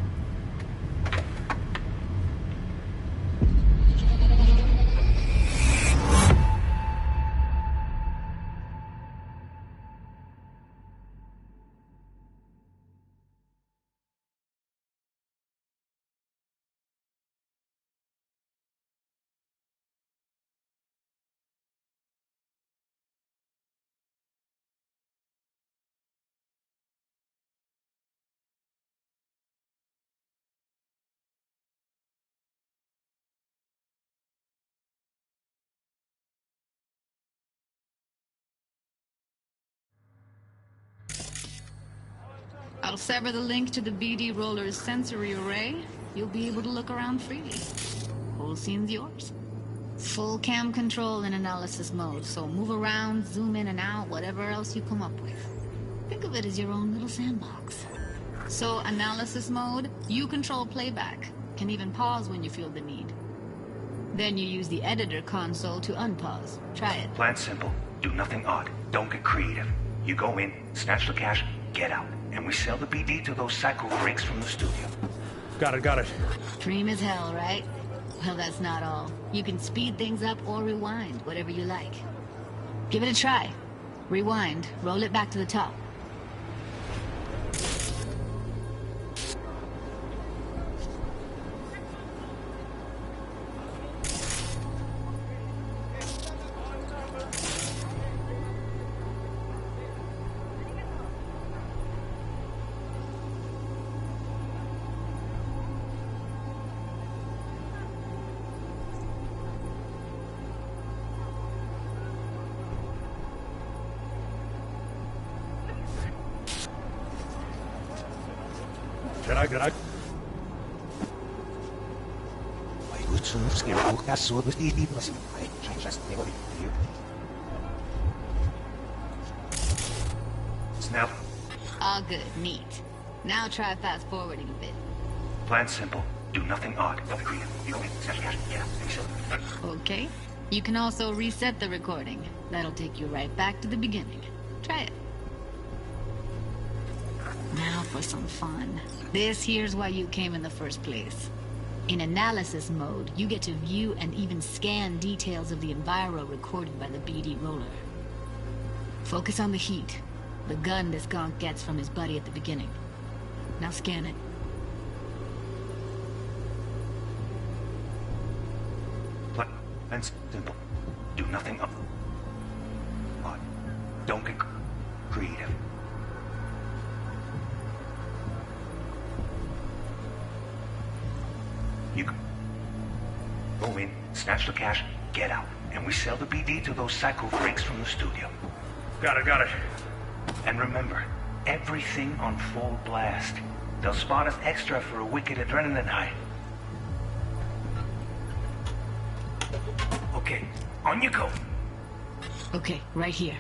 S13: I'll sever the link to the BD Roller's sensory array. You'll be able to look around freely. Whole scene's yours. Full cam control in analysis mode, so move around, zoom in and out, whatever else you come up with. Think of it as your own little sandbox. So, analysis mode, you control playback. Can even pause when you feel the need. Then you use the editor console to unpause. Try it.
S15: Plan simple. Do nothing odd. Don't get creative. You go in, snatch the cash, get out. And we sell the BD to those psycho freaks from the studio.
S12: Got it.
S13: Dream as hell, right? Well, that's not all. You can speed things up or rewind, whatever you like. Give it a try. Rewind, roll it back to the top.
S12: Get out.
S15: Snap.
S13: All good, neat. Now try fast forwarding a bit.
S15: Plan simple. Do nothing odd. Don't be creative. You go in, snatch the cash, get out.
S13: Okay. You can also reset the recording. That'll take you right back to the beginning. Try it. Now for some fun. This here's why you came in the first place. In analysis mode, you get to view and even scan details of the enviro recorded by the BD Roller. Focus on the heat, the gun this gonk gets from his buddy at the beginning. Now scan it.
S15: Plan simple. Do nothing odd. Don't get creative. You go in, snatch the cash, get out. And we sell the BD to those psycho freaks from the studio.
S12: Got it.
S15: And remember, everything on full blast. They'll spot us extra for a wicked adrenaline high. Okay, on you go.
S13: Okay, right here.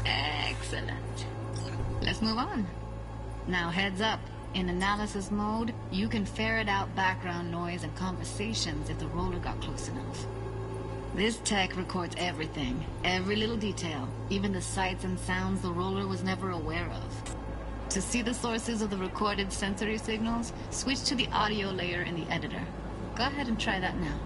S13: Excellent. Let's move on. Now heads up. In analysis mode, you can ferret out background noise and conversations if the roller got close enough. This tech records everything, every little detail, even the sights and sounds the roller was never aware of. To see the sources of the recorded sensory signals, switch to the audio layer in the editor. Go ahead and try that now.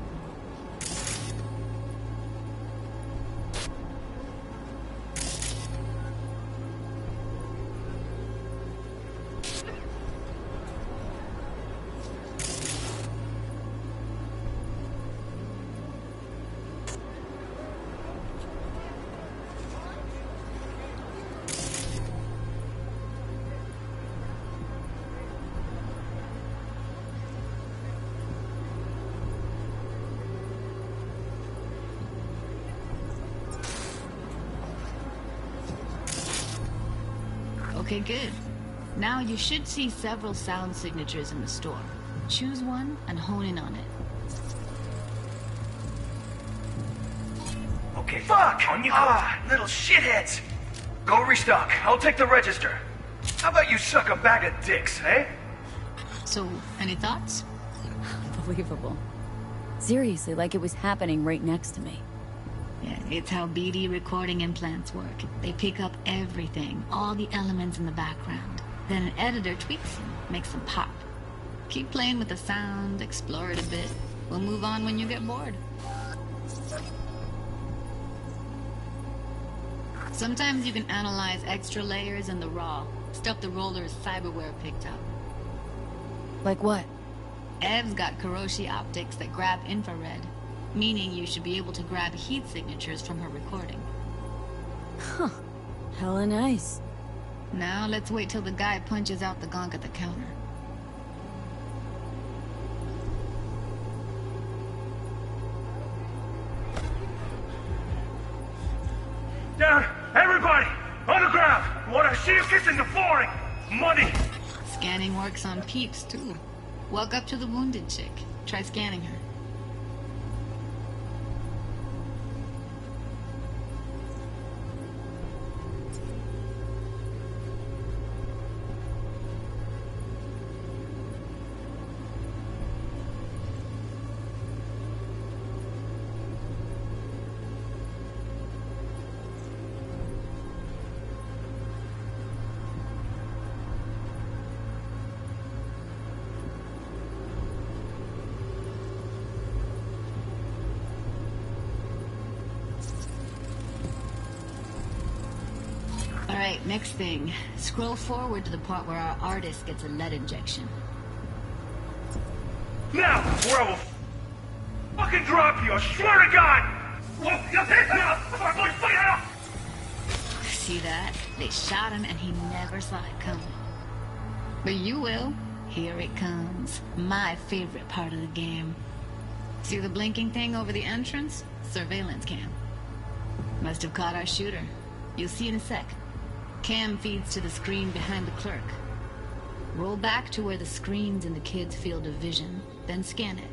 S13: Okay, good. Now you should see several sound signatures in the store. Choose one and hone in on it.
S15: Okay, fuck! On you go. Little shitheads! Go restock. I'll take the register. How about you suck a bag of dicks, eh?
S13: So, any thoughts?
S3: Unbelievable. Seriously, like it was happening right next to me.
S13: Yeah, it's how BD recording implants work. They pick up everything, all the elements in the background. Then an editor tweaks them, makes them pop. Keep playing with the sound, explore it a bit. We'll move on when you get bored. Sometimes you can analyze extra layers in the raw, stuff the roller's cyberware picked up.
S3: Like what?
S13: Ev's got Kiroshi optics that grab infrared, meaning you should be able to grab heat signatures from her recording.
S3: Huh. Hella nice.
S13: Now let's wait till the guy punches out the gonk at the counter.
S5: Down! Everybody! On the ground! Want to see you kissing the flooring! Money!
S13: Scanning works on peeps, too. Walk up to the wounded chick. Try scanning her. Alright, next thing. Scroll forward to the part where our artist gets a lead injection.
S5: Now, or I will fucking drop you, I swear to God!
S13: See that? They shot him and he never saw it coming. But you will. Here it comes. My favorite part of the game. See the blinking thing over the entrance? Surveillance cam. Must have caught our shooter. You'll see in a sec. Cam feeds to the screen behind the clerk. Roll back to where the screen's in the kid's field of vision, then scan it.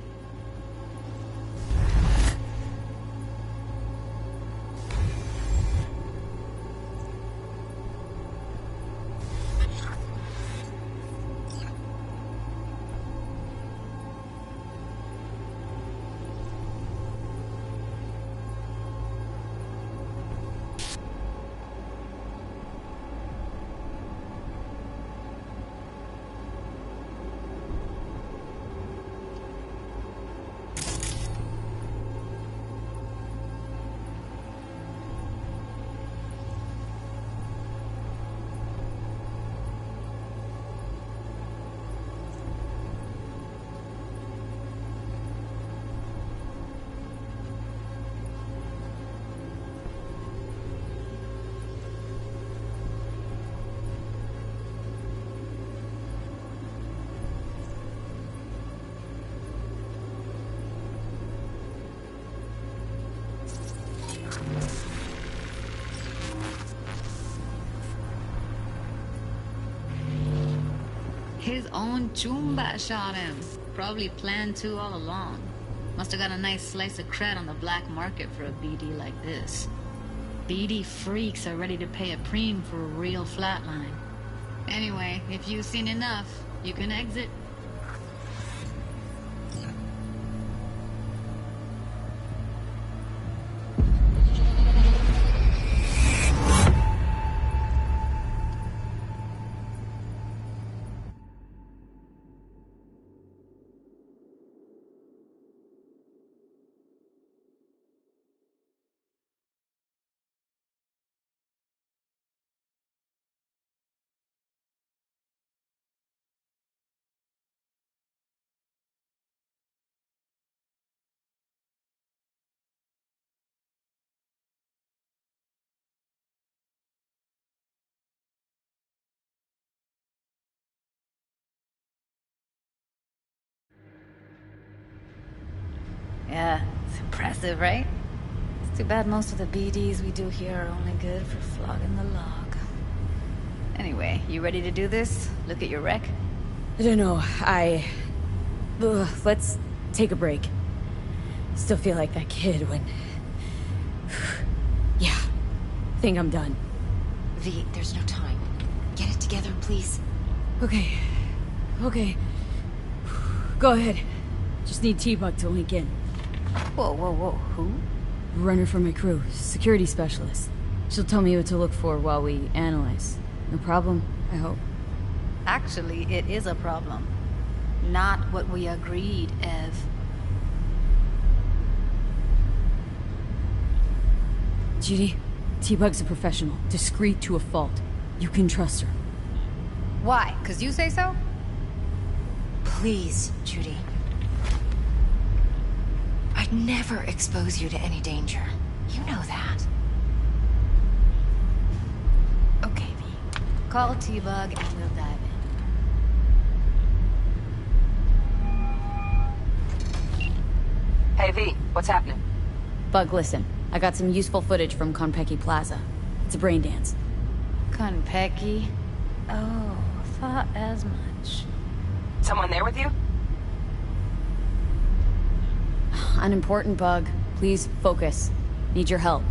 S13: His own Chumba shot him. Probably planned to all along. Must have got a nice slice of cred on the black market for a BD like this. BD freaks are ready to pay a preem for a real flatline. Anyway, if you've seen enough, you can exit. Yeah, it's impressive, right? It's too bad most of the BDs we do here are only good for flogging the log. Anyway, you ready to do this? Look at your rec?
S3: I don't know, let's take a break. Still feel like that kid when... Yeah, think I'm done.
S4: V, there's no time. Get it together, please.
S3: Okay. Go ahead. Just need T-Bug to link in.
S13: Whoa, who?
S3: Runner for my crew, security specialist. She'll tell me what to look for while we analyze. No problem, I hope.
S13: Actually, it is a problem. Not what we agreed, Ev.
S3: Judy, T-Bug's a professional, discreet to a fault. You can trust her.
S13: Why? 'Cause you say so?
S4: Please, Judy. I'd never expose you to any danger. You know that.
S13: Okay, V. Call T-Bug and we'll dive in.
S7: Hey, V, what's happening?
S3: Bug, listen. I got some useful footage from Konpeki Plaza. It's a brain dance.
S13: Konpeki? Oh, thought as much.
S7: Someone there with you?
S3: Unimportant, Bug. Please, focus. Need your help.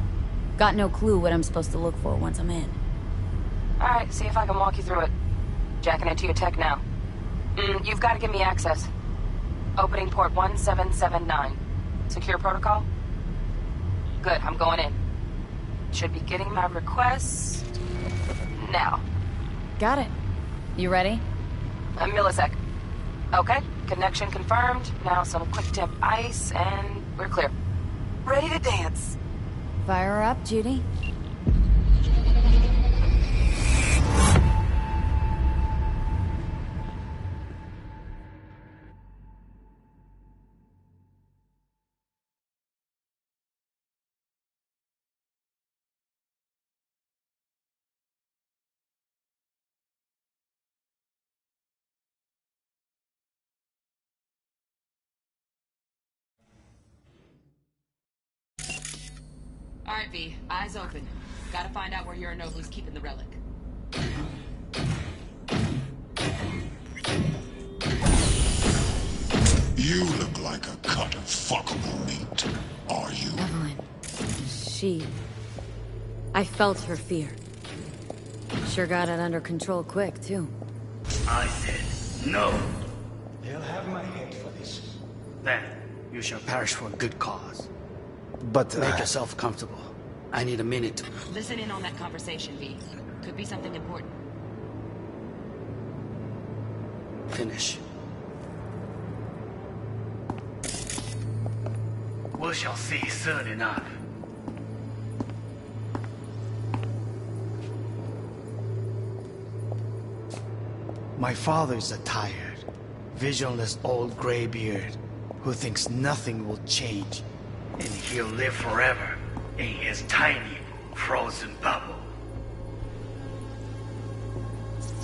S3: Got no clue what I'm supposed to look for once I'm in.
S7: Alright, see if I can walk you through it. Jacking into your tech now. You've got to give me access. Opening port 1779. Secure protocol? Good, I'm going in. Should be getting my request... now.
S3: Got it. You ready?
S7: A millisec. Okay, connection confirmed. Now some quick tip ice, and we're clear. Ready to dance.
S3: Fire her up, Judy.
S16: Alright, V. Eyes open. Gotta find out where Yorinobu's keeping the relic.
S17: You look like a cut of fuckable meat. Are you?
S3: Evelyn. I felt her fear. Sure got it under control quick, too.
S5: I said no.
S18: They'll have my head for this.
S5: Then you shall perish for a good cause.
S18: But,
S5: Make yourself comfortable. I need a minute to...
S16: Listen in on that conversation, V. Could be something important.
S5: finish. We shall see soon enough. My father's a tired, visionless old graybeard who thinks nothing will change, and he'll live forever in his tiny, frozen bubble.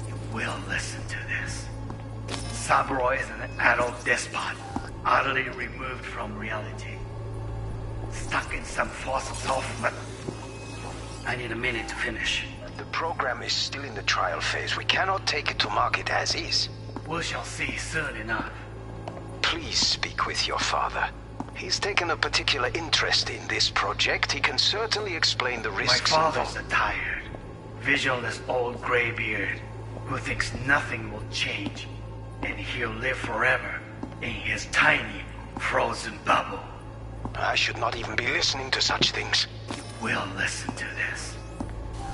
S5: You will listen to this. Saburo is an adult despot, utterly removed from reality. Stuck in some false self... I need a minute to finish.
S18: The program is still in the trial phase. We cannot take it to market as is.
S5: We shall see soon enough.
S18: Please speak with your father. He's taken a particular interest in this project. He can certainly explain the risks involved.
S5: My father's a tired, visionless old graybeard who thinks nothing will change, and he'll live forever in his tiny, frozen bubble.
S18: I should not even be listening to such things.
S5: You will listen to this.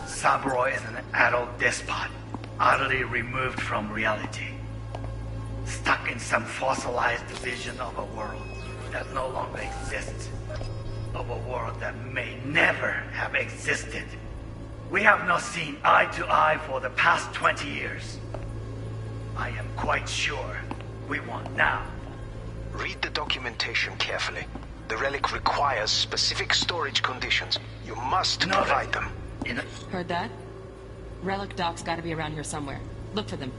S5: Saburo is an adult despot, utterly removed from reality. Stuck in some fossilized vision of a world that no longer exists. Of a world that may never have existed. We have not seen eye to eye for the past 20 years. I am quite sure we won't now.
S18: Read the documentation carefully. The relic requires specific storage conditions. You must provide them.
S16: Heard that? Relic docs gotta be around here somewhere. Look for them.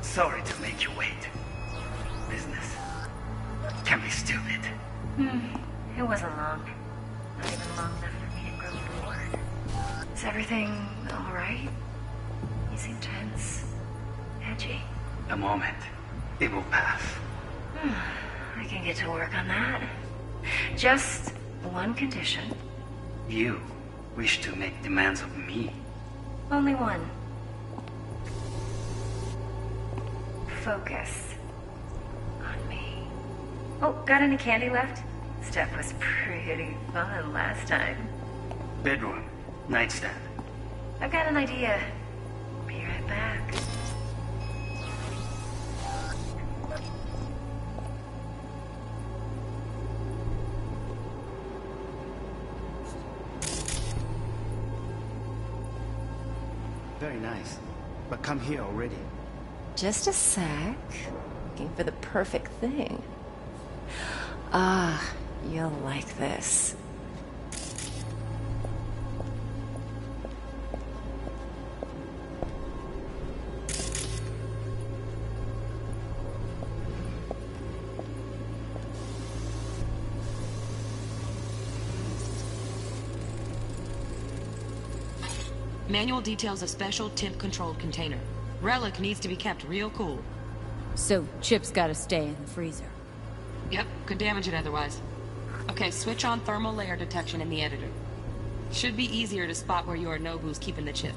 S5: Sorry to make you wait. Business can be stupid.
S4: It wasn't long. Not even long enough for me to grow bored. Is everything alright? You seem tense. Edgy.
S5: A moment. It will pass.
S4: I can get to work on that. Just one condition.
S5: You wish to make demands of me.
S4: Only one. Focus on me. Oh, got any candy left? Stuff was pretty fun last time.
S5: Bedroom. Nightstand.
S4: I've got an idea. Be right back.
S5: Very nice. But come here already.
S4: Just a sec. Looking for the perfect thing. Ah, you'll like this.
S16: Manual details a special temp-controlled container. Relic needs to be kept real cool.
S3: So, Chip's gotta stay in the freezer.
S16: Yep, could damage it otherwise. Okay, switch on thermal layer detection in the editor. Should be easier to spot where Yorinobu's keeping the chip.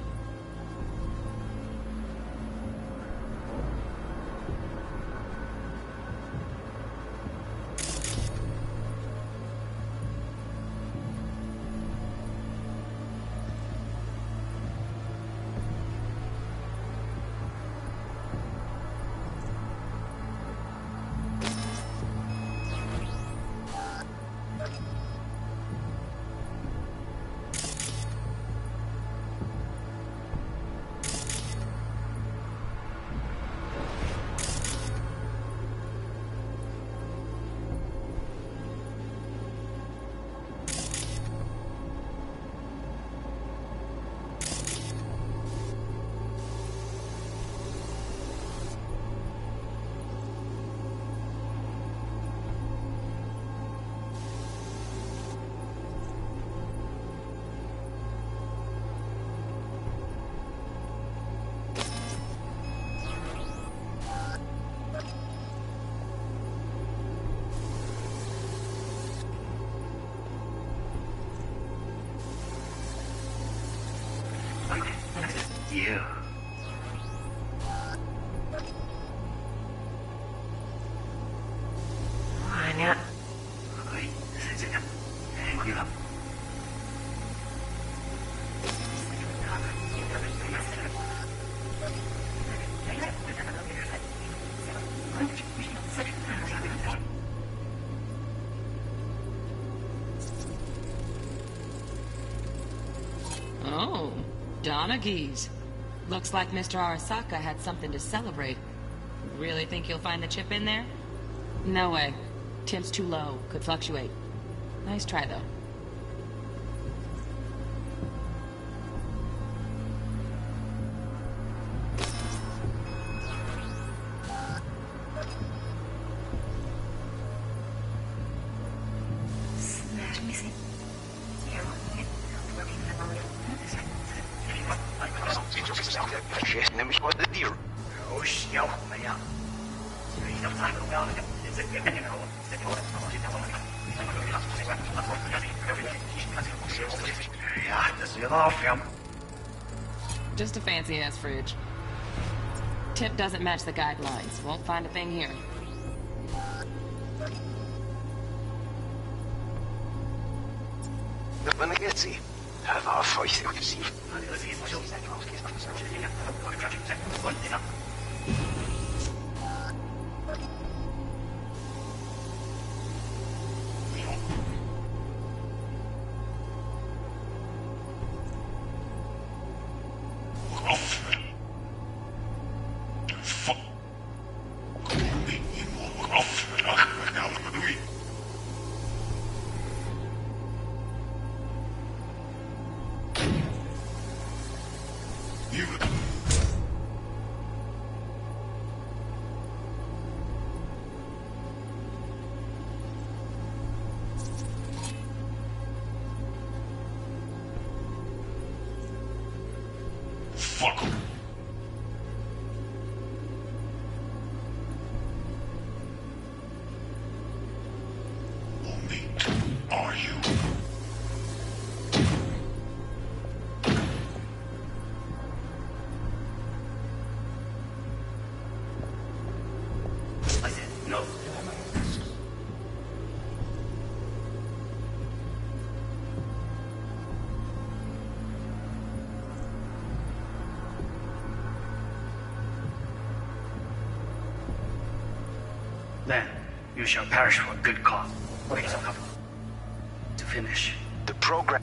S5: You. 아니야. 거의 세제가 행운이라.
S16: Oh, Donaghys. Looks like Mr. Arasaka had something to celebrate. Really think you'll find the chip in there? No way. Temp's too low. Could fluctuate. Nice try, though. Just a fancy-ass fridge. Tip doesn't match the guidelines. Won't find a thing here.
S5: Then you shall perish for a good cause. To finish.
S18: The program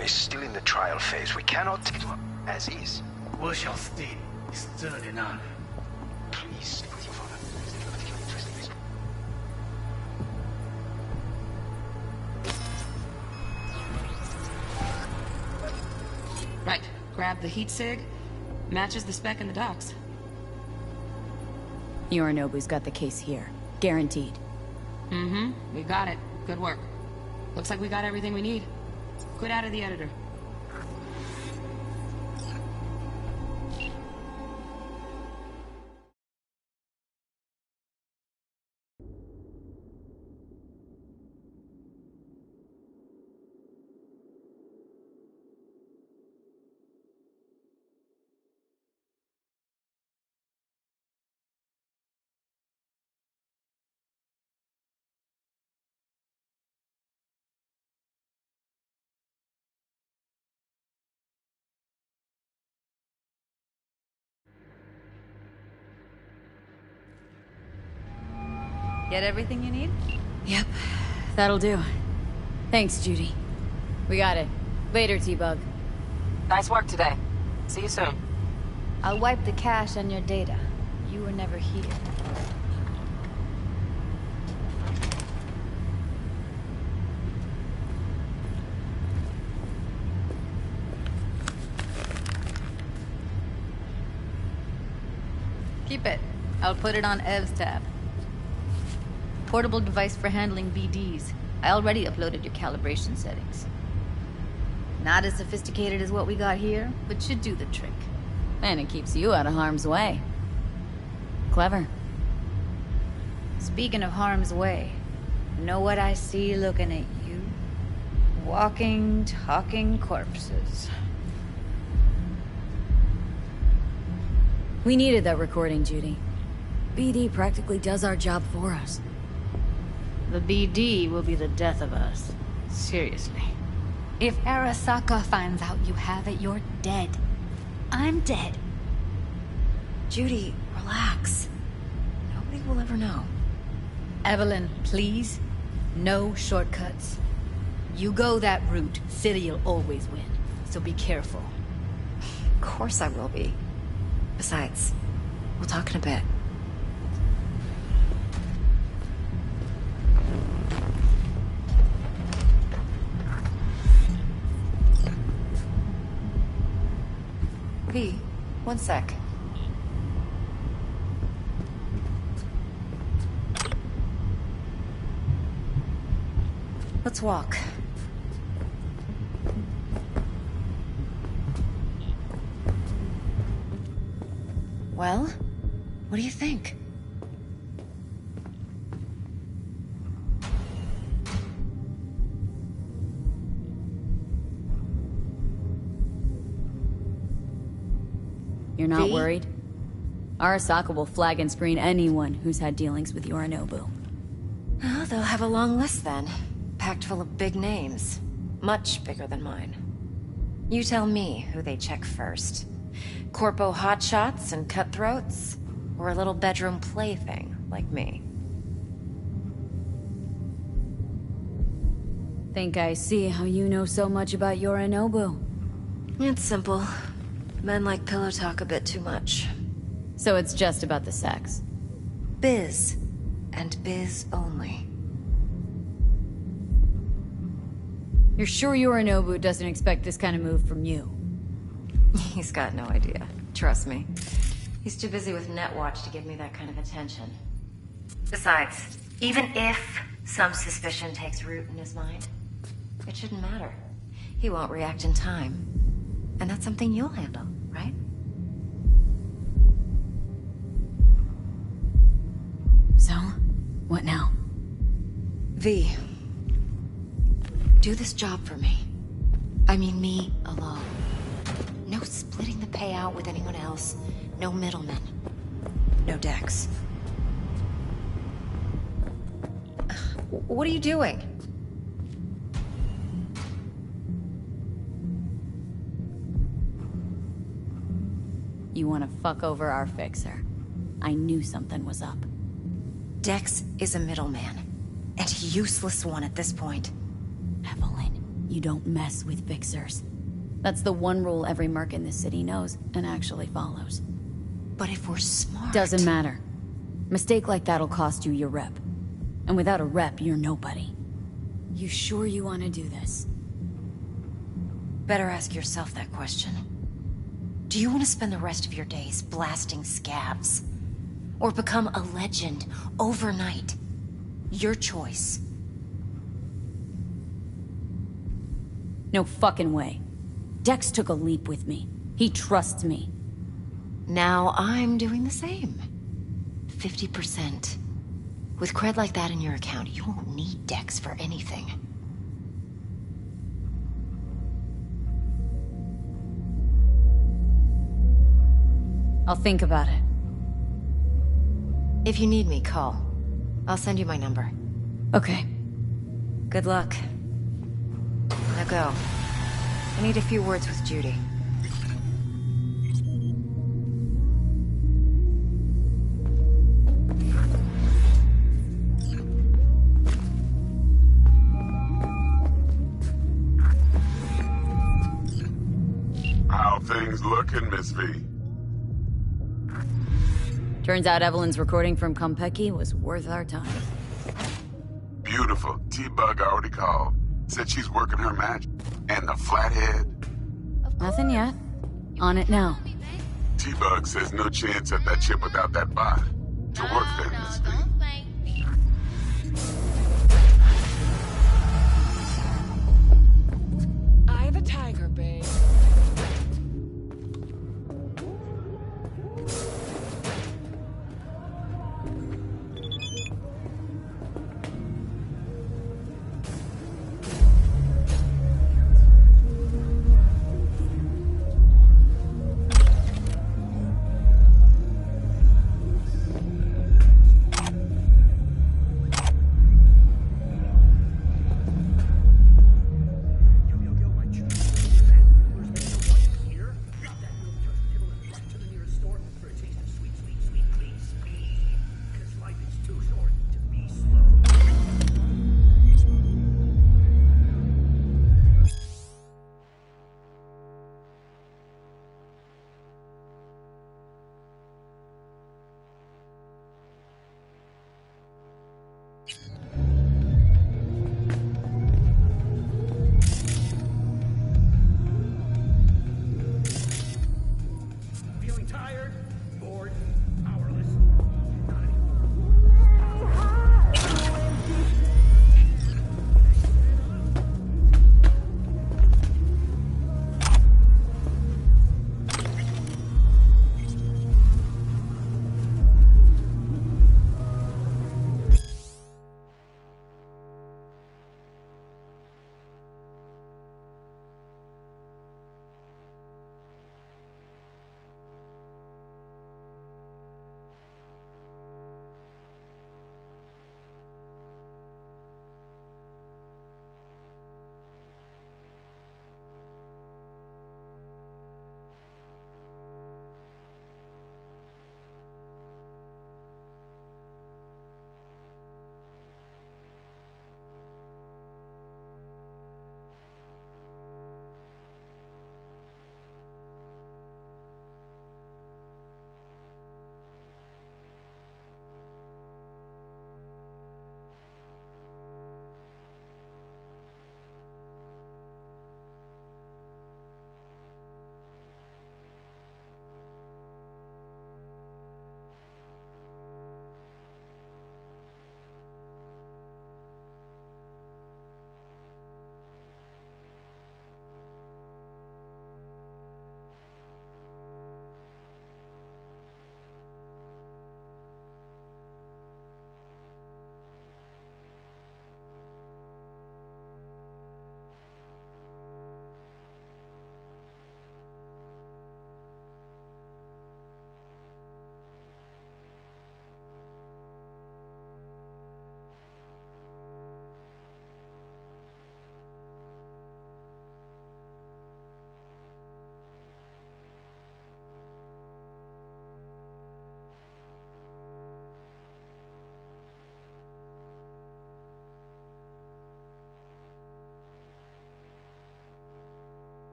S18: is still in the trial phase. We cannot take him as is.
S5: We shall stay. It's soon enough.
S18: Please stick with your father.
S16: Right. Grab the heat sig. Matches the spec in the docks.
S3: Yorinobu's got the case here. Guaranteed.
S16: Mm-hmm. We got it. Good work. Looks like we got everything we need. Quit out of the editor.
S13: Get everything you need?
S3: Yep, that'll do. Thanks, Judy. We got it. Later, T-Bug.
S7: Nice work today. See you soon.
S13: I'll wipe the cache on your data. You were never here. Keep it. I'll put it on Ev's tab. Portable device for handling BDs. I already uploaded your calibration settings. Not as sophisticated as what we got here, but should do the trick.
S3: And it keeps you out of harm's way. Clever.
S13: Speaking of harm's way, know what I see looking at you? Walking, talking corpses.
S3: We needed that recording, Judy. BD practically does our job for us.
S13: The BD will be the death of us. Seriously. If Arasaka finds out you have it, you're dead. I'm dead.
S4: Judy, relax. Nobody will ever know.
S13: Evelyn, please. No shortcuts. You go that route, City'll always win. So be careful.
S4: Of course I will be. Besides, we'll talk in a bit. V, one sec. Let's walk. Well, what do you think?
S3: You're not
S4: V?
S3: worried? Arasaka will flag and screen anyone who's had dealings with Yorinobu.
S4: Oh, they'll have a long list then. Packed full of big names. Much bigger than mine. You tell me who they check first. Corpo hotshots and cutthroats? Or a little bedroom plaything like me?
S3: Think I see how you know so much about Yorinobu.
S4: It's simple. Men like pillow talk a bit too much.
S3: So it's just about the sex.
S4: Biz. And biz only.
S3: You're sure Yorinobu doesn't expect this kind of move from you?
S4: He's got no idea. Trust me. He's too busy with Netwatch to give me that kind of attention. Besides, even if some suspicion takes root in his mind, it shouldn't matter. He won't react in time. And that's something you'll handle, right?
S3: So, what now?
S4: V. Do this job for me. I mean me alone. No splitting the payout with anyone else. No middlemen. No decks. What are you doing?
S3: You want to fuck over our fixer. I knew something was up.
S4: Dex is a middleman. And a useless one at this point.
S3: Evelyn, you don't mess with fixers. That's the one rule every merc in this city knows and actually follows.
S4: But if we're smart...
S3: Doesn't matter. Mistake like that'll cost you your rep. And without a rep, you're nobody. You sure you want to do this?
S4: Better ask yourself that question. Do you want to spend the rest of your days blasting scabs? Or become a legend overnight? Your choice.
S3: No fucking way. Dex took a leap with me. He trusts me.
S4: Now I'm doing the same. 50%. With cred like that in your account, you won't need Dex for anything.
S3: I'll think about it.
S4: If you need me, call. I'll send you my number.
S3: Okay.
S4: Good luck. Now go. I need a few words with Judy.
S8: How things looking, Miss V?
S3: Turns out Evelyn's recording from Konpeki was worth our time.
S8: Beautiful. T-Bug already called. Said she's working her magic. And the flathead?
S3: Nothing yet. On it now.
S8: T-Bug says no chance at that chip without that bot. To work then, Miss V.
S11: Eye the tiger, babe.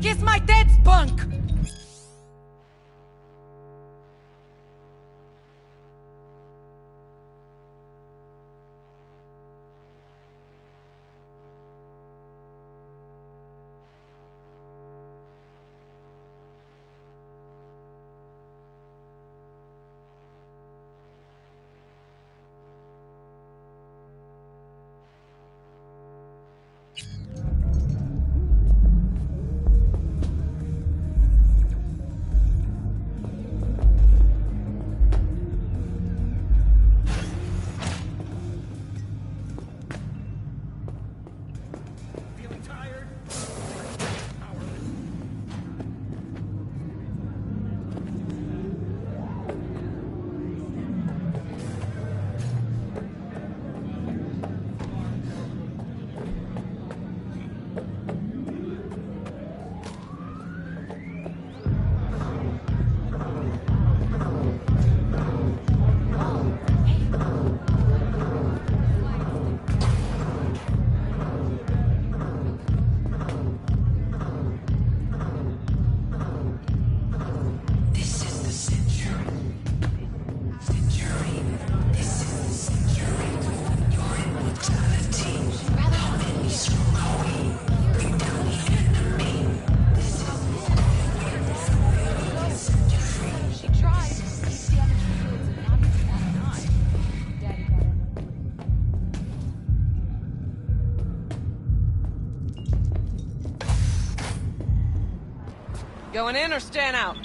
S10: Kiss my tits, punk! Going in or staying out?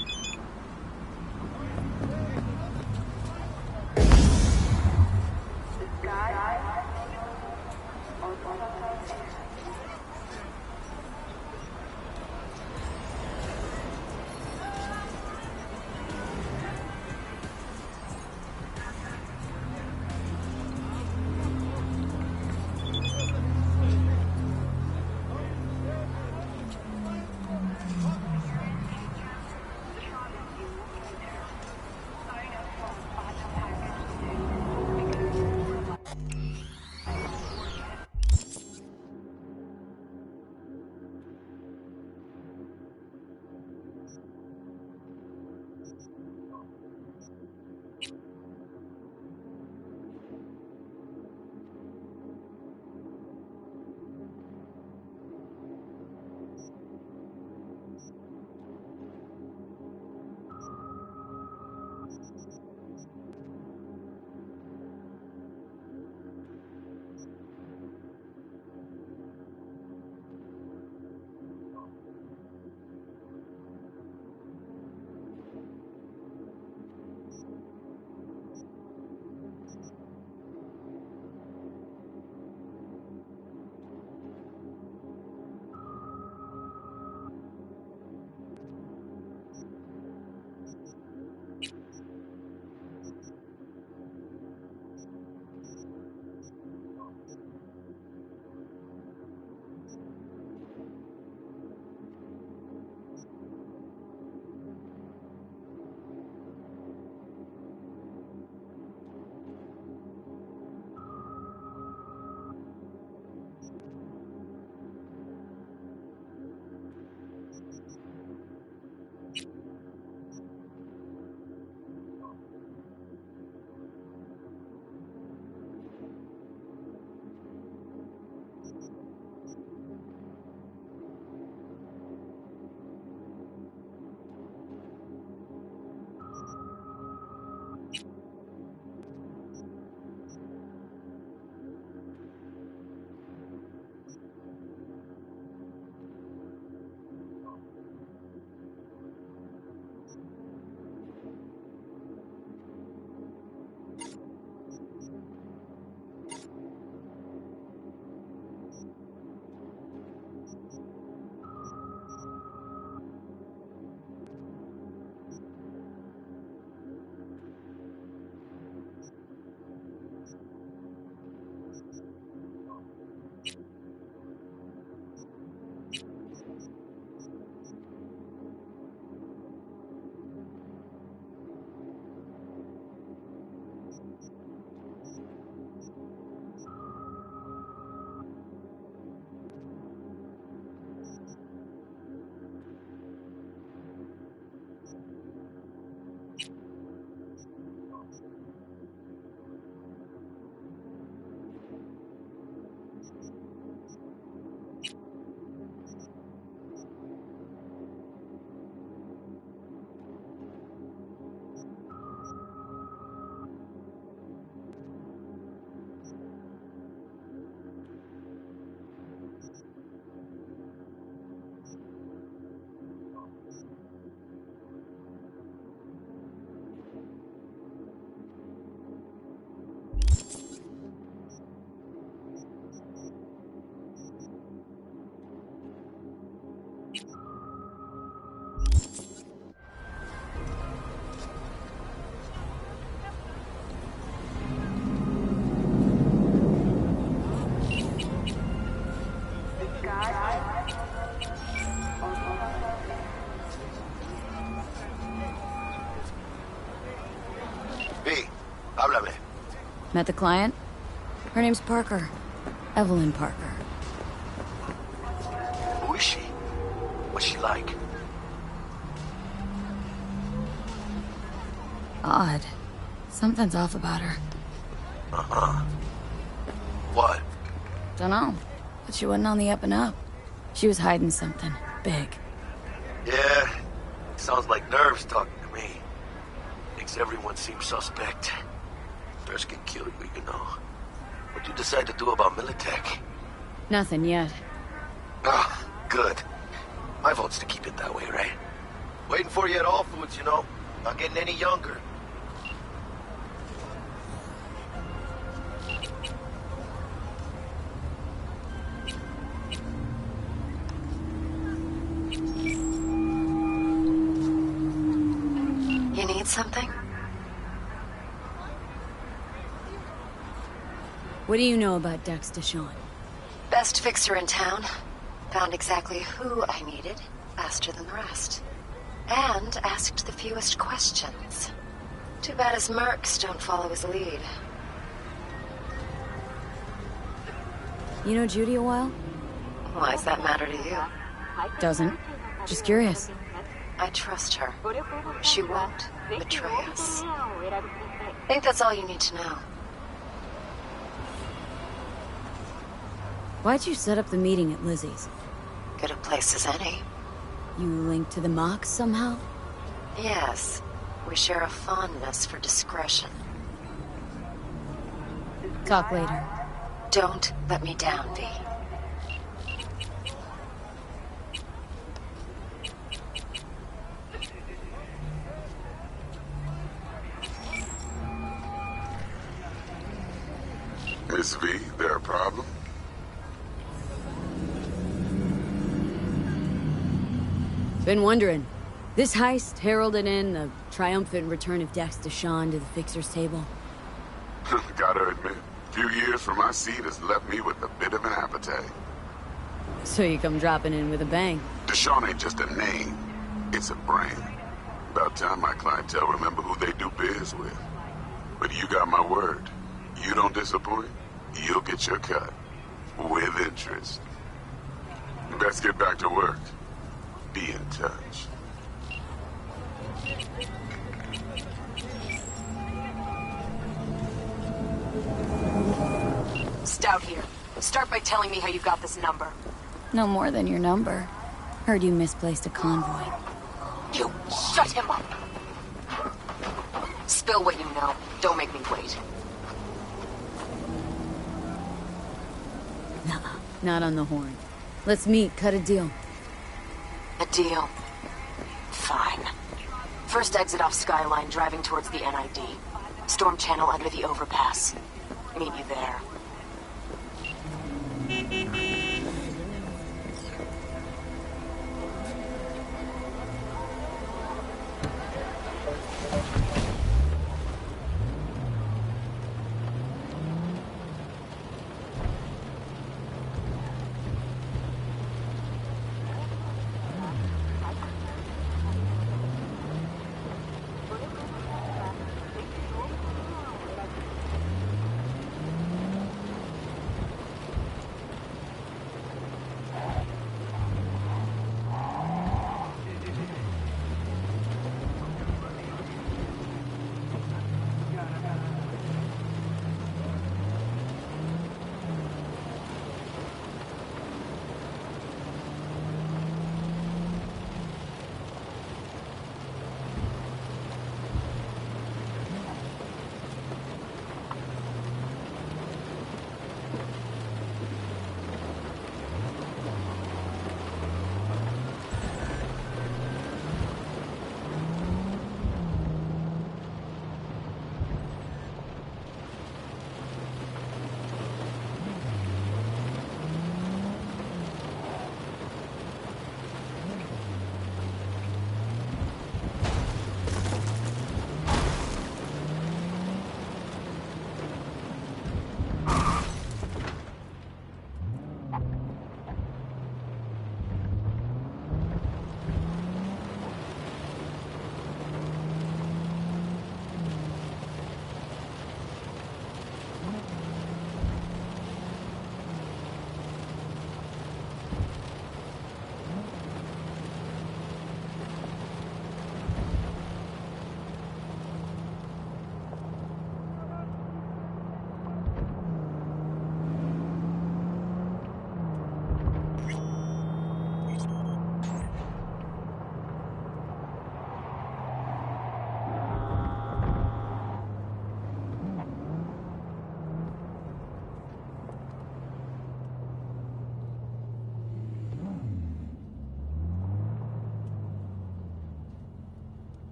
S3: Met the client? Her name's Parker. Evelyn Parker.
S2: Who is she? What's she like?
S3: Odd. Something's off about her.
S2: Uh-huh. What?
S3: Dunno. But she wasn't on the up and up. She was hiding something big.
S2: Yeah, sounds like nerves talking to me. Makes everyone seem suspect. Stress can kill you, know. What'd you decide to do about Militech?
S3: Nothing yet.
S2: Ah, good. My vote's to keep it that way, right? Waiting for you at all foods, Not getting any younger.
S4: You need something?
S3: What do you know about Dex Deshawn?
S4: Best fixer in town. Found exactly who I needed faster than the rest. And asked the fewest questions. Too bad his mercs don't follow his lead.
S3: You know Judy a while?
S4: Why's that matter to you?
S3: Doesn't. Just curious.
S4: I trust her. She won't betray us. I think that's all you need to know.
S3: Why'd you set up the meeting at Lizzie's?
S4: Good a place as any.
S3: You linked to the Mox somehow?
S4: Yes. We share a fondness for discretion.
S3: Talk later.
S4: Don't let me down, V.
S8: Miss V, there a problem?
S3: Been wondering. This heist heralded in the triumphant return of Dex Deshawn to the Fixer's table.
S8: Gotta admit, a few years from my seat has left me with a bit of an appetite.
S3: So you come dropping in with a bang.
S8: Deshawn ain't just a name, it's a brand. About time my clientele remember who they do biz with. But you got my word. You don't disappoint, you'll get your cut. With interest. Let's get back to work. Be in touch.
S19: Stout here. Start by telling me how you got this number.
S3: No more than your number. Heard you misplaced a convoy.
S19: You shut him up. Spill what you know. Don't make me wait.
S3: Nah, not on the horn. Let's meet, cut a deal.
S19: A deal. Fine. First exit off Skyline, driving towards the NID. Storm channel under the overpass. Meet you there.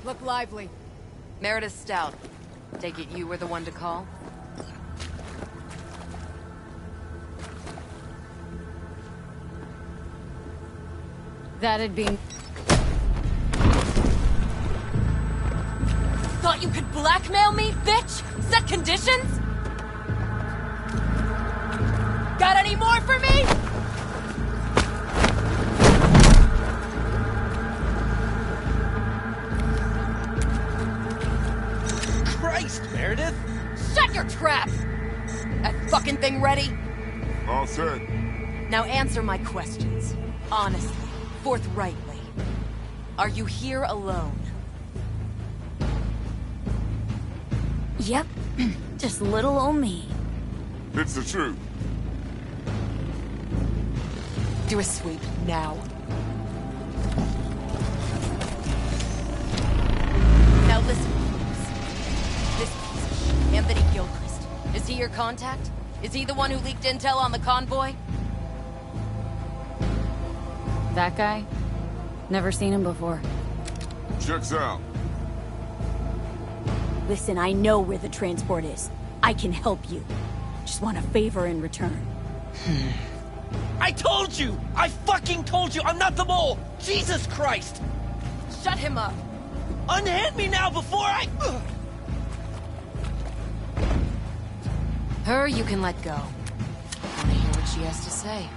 S4: Look lively. Meredith Stout. Take it you were the one to call?
S3: That'd be...
S4: Thought you could blackmail me, bitch? Set conditions? Got any more for me?
S20: Christ, Meredith!
S4: Shut your trap! That fucking thing ready?
S8: All set.
S4: Now answer my questions. Honestly, forthrightly. Are you here alone?
S3: Yep. Just little old me.
S8: It's the truth.
S4: Do a sweep, now. Now listen, please. This piece of shit, Anthony Gilchrist. Is he your contact? Is he the one who leaked intel on the convoy?
S3: That guy? Never seen him before.
S8: Checks out.
S21: Listen, I know where the transport is. I can help you. Just want a favor in return.
S20: I told you! I fucking told you! I'm not the mole! Jesus Christ!
S4: Shut him up!
S20: Unhand me now before I...
S4: Her you can let go. I wanna hear what she has to say.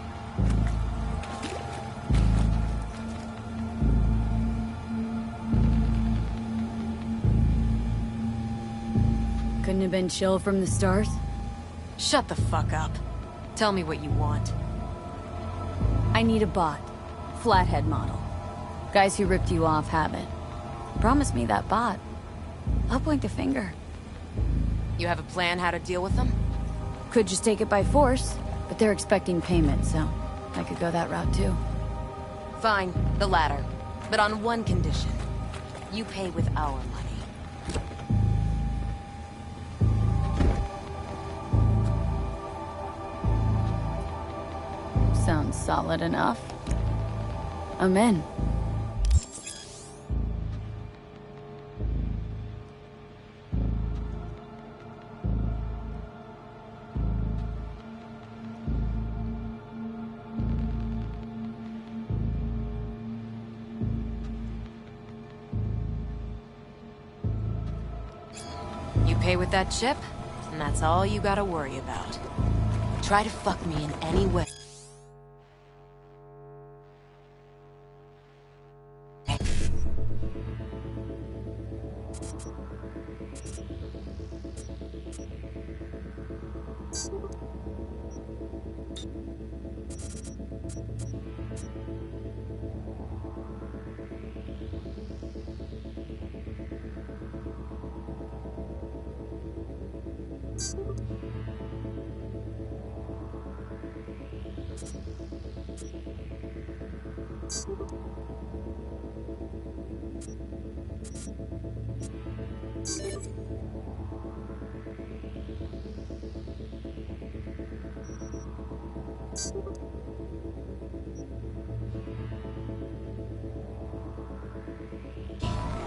S3: Couldn't have been chill from the start?
S4: Shut the fuck up. Tell me what you want.
S3: I need a bot. Flathead model. Guys who ripped you off have it. Promise me that bot. I'll point the finger.
S4: You have a plan how to deal with them?
S3: Could just take it by force, but they're expecting payment, so I could go that route too.
S4: Fine, the latter. But on one condition. You pay with our money.
S3: Sounds solid enough. I'm in.
S4: You pay with that chip, and that's all you gotta worry about. Try to fuck me in any way.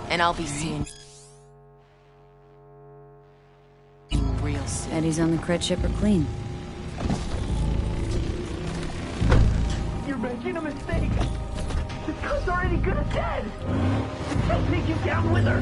S4: And I'll be seeing you real soon.
S3: Eddie's on the cred ship are clean.
S22: You're making a mistake. This cunt's already good as dead. She'll take you down with her.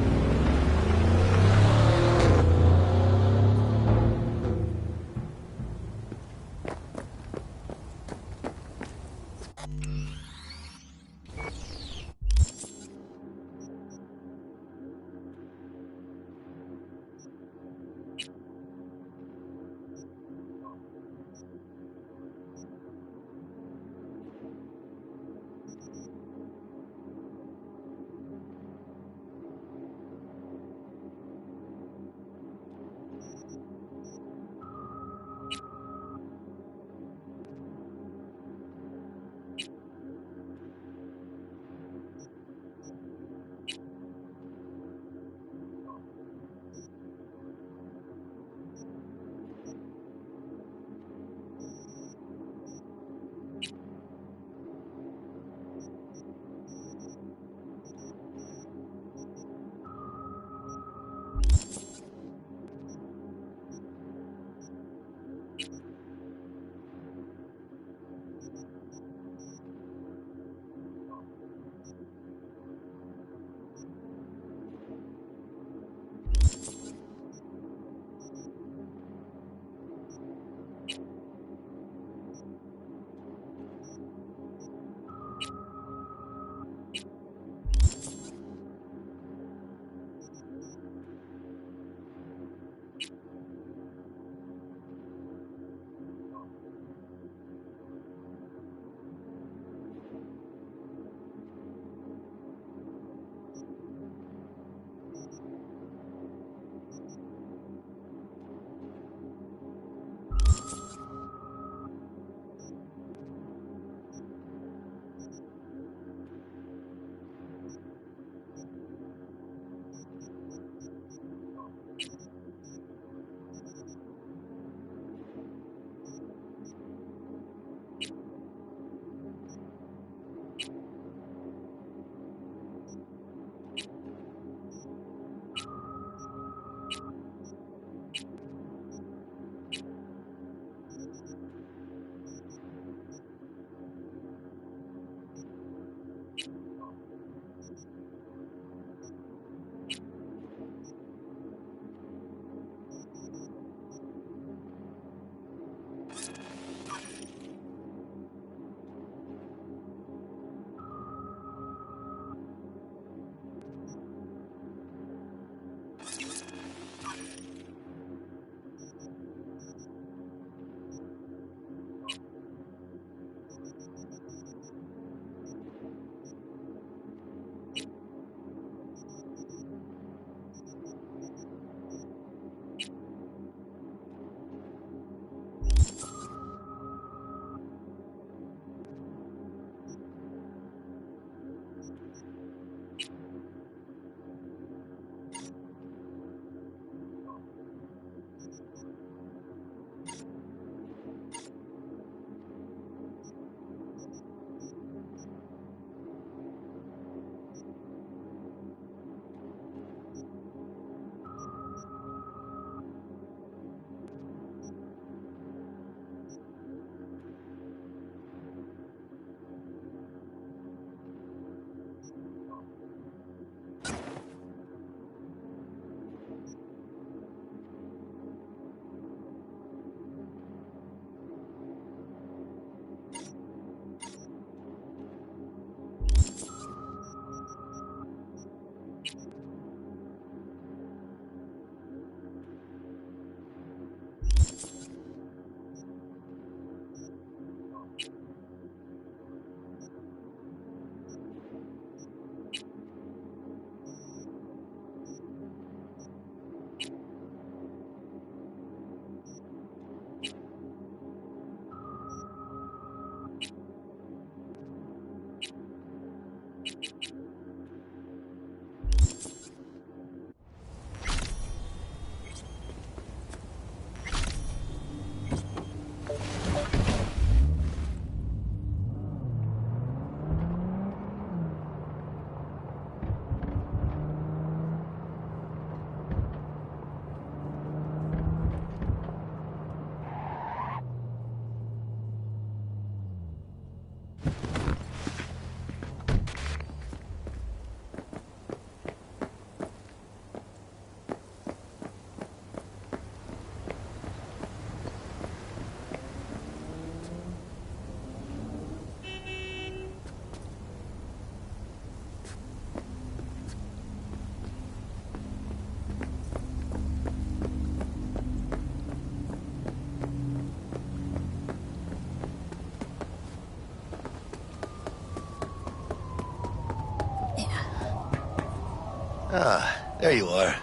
S2: Ah, there you are.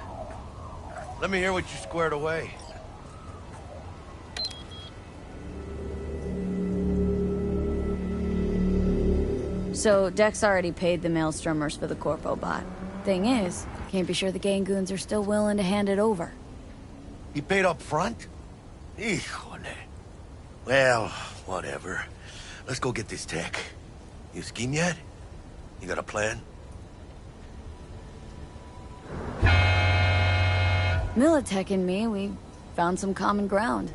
S2: Let me hear what you squared away.
S3: So, Dex already paid the Maelstromers for the Corpo bot. Thing is, can't be sure the Gangoons are still willing to hand it over.
S2: He paid up front? Híjole. Well, whatever. Let's go get this tech. You scheme yet? You got a plan?
S3: Militech and me, we found some common ground.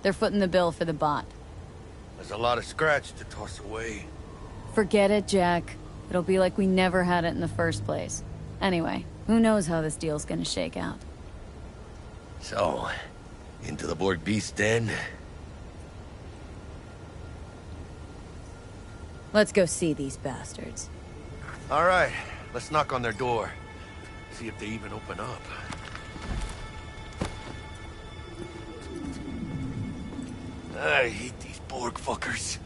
S3: They're footing the bill for the bot.
S2: There's a lot of scratch to toss away.
S3: Forget it, Jack. It'll be like we never had it in the first place. Anyway, who knows how this deal's gonna shake out.
S2: So, into the Borg Beast den?
S3: Let's go see these bastards.
S2: All right, let's knock on their door. See if they even open up. I hate these Borg fuckers.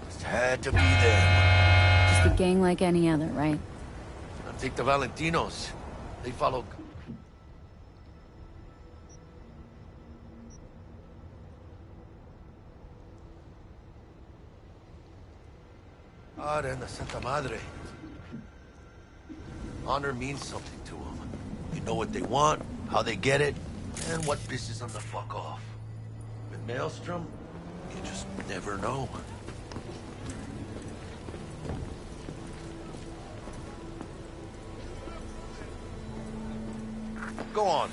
S2: Just had to be them.
S3: Just a gang like any other, right?
S2: I'll take the Valentinos. They follow... Then the Santa Madre. Honor means something to them. You know what they want, how they get it, and what pisses them the fuck off. With Maelstrom, you just never know. Go on.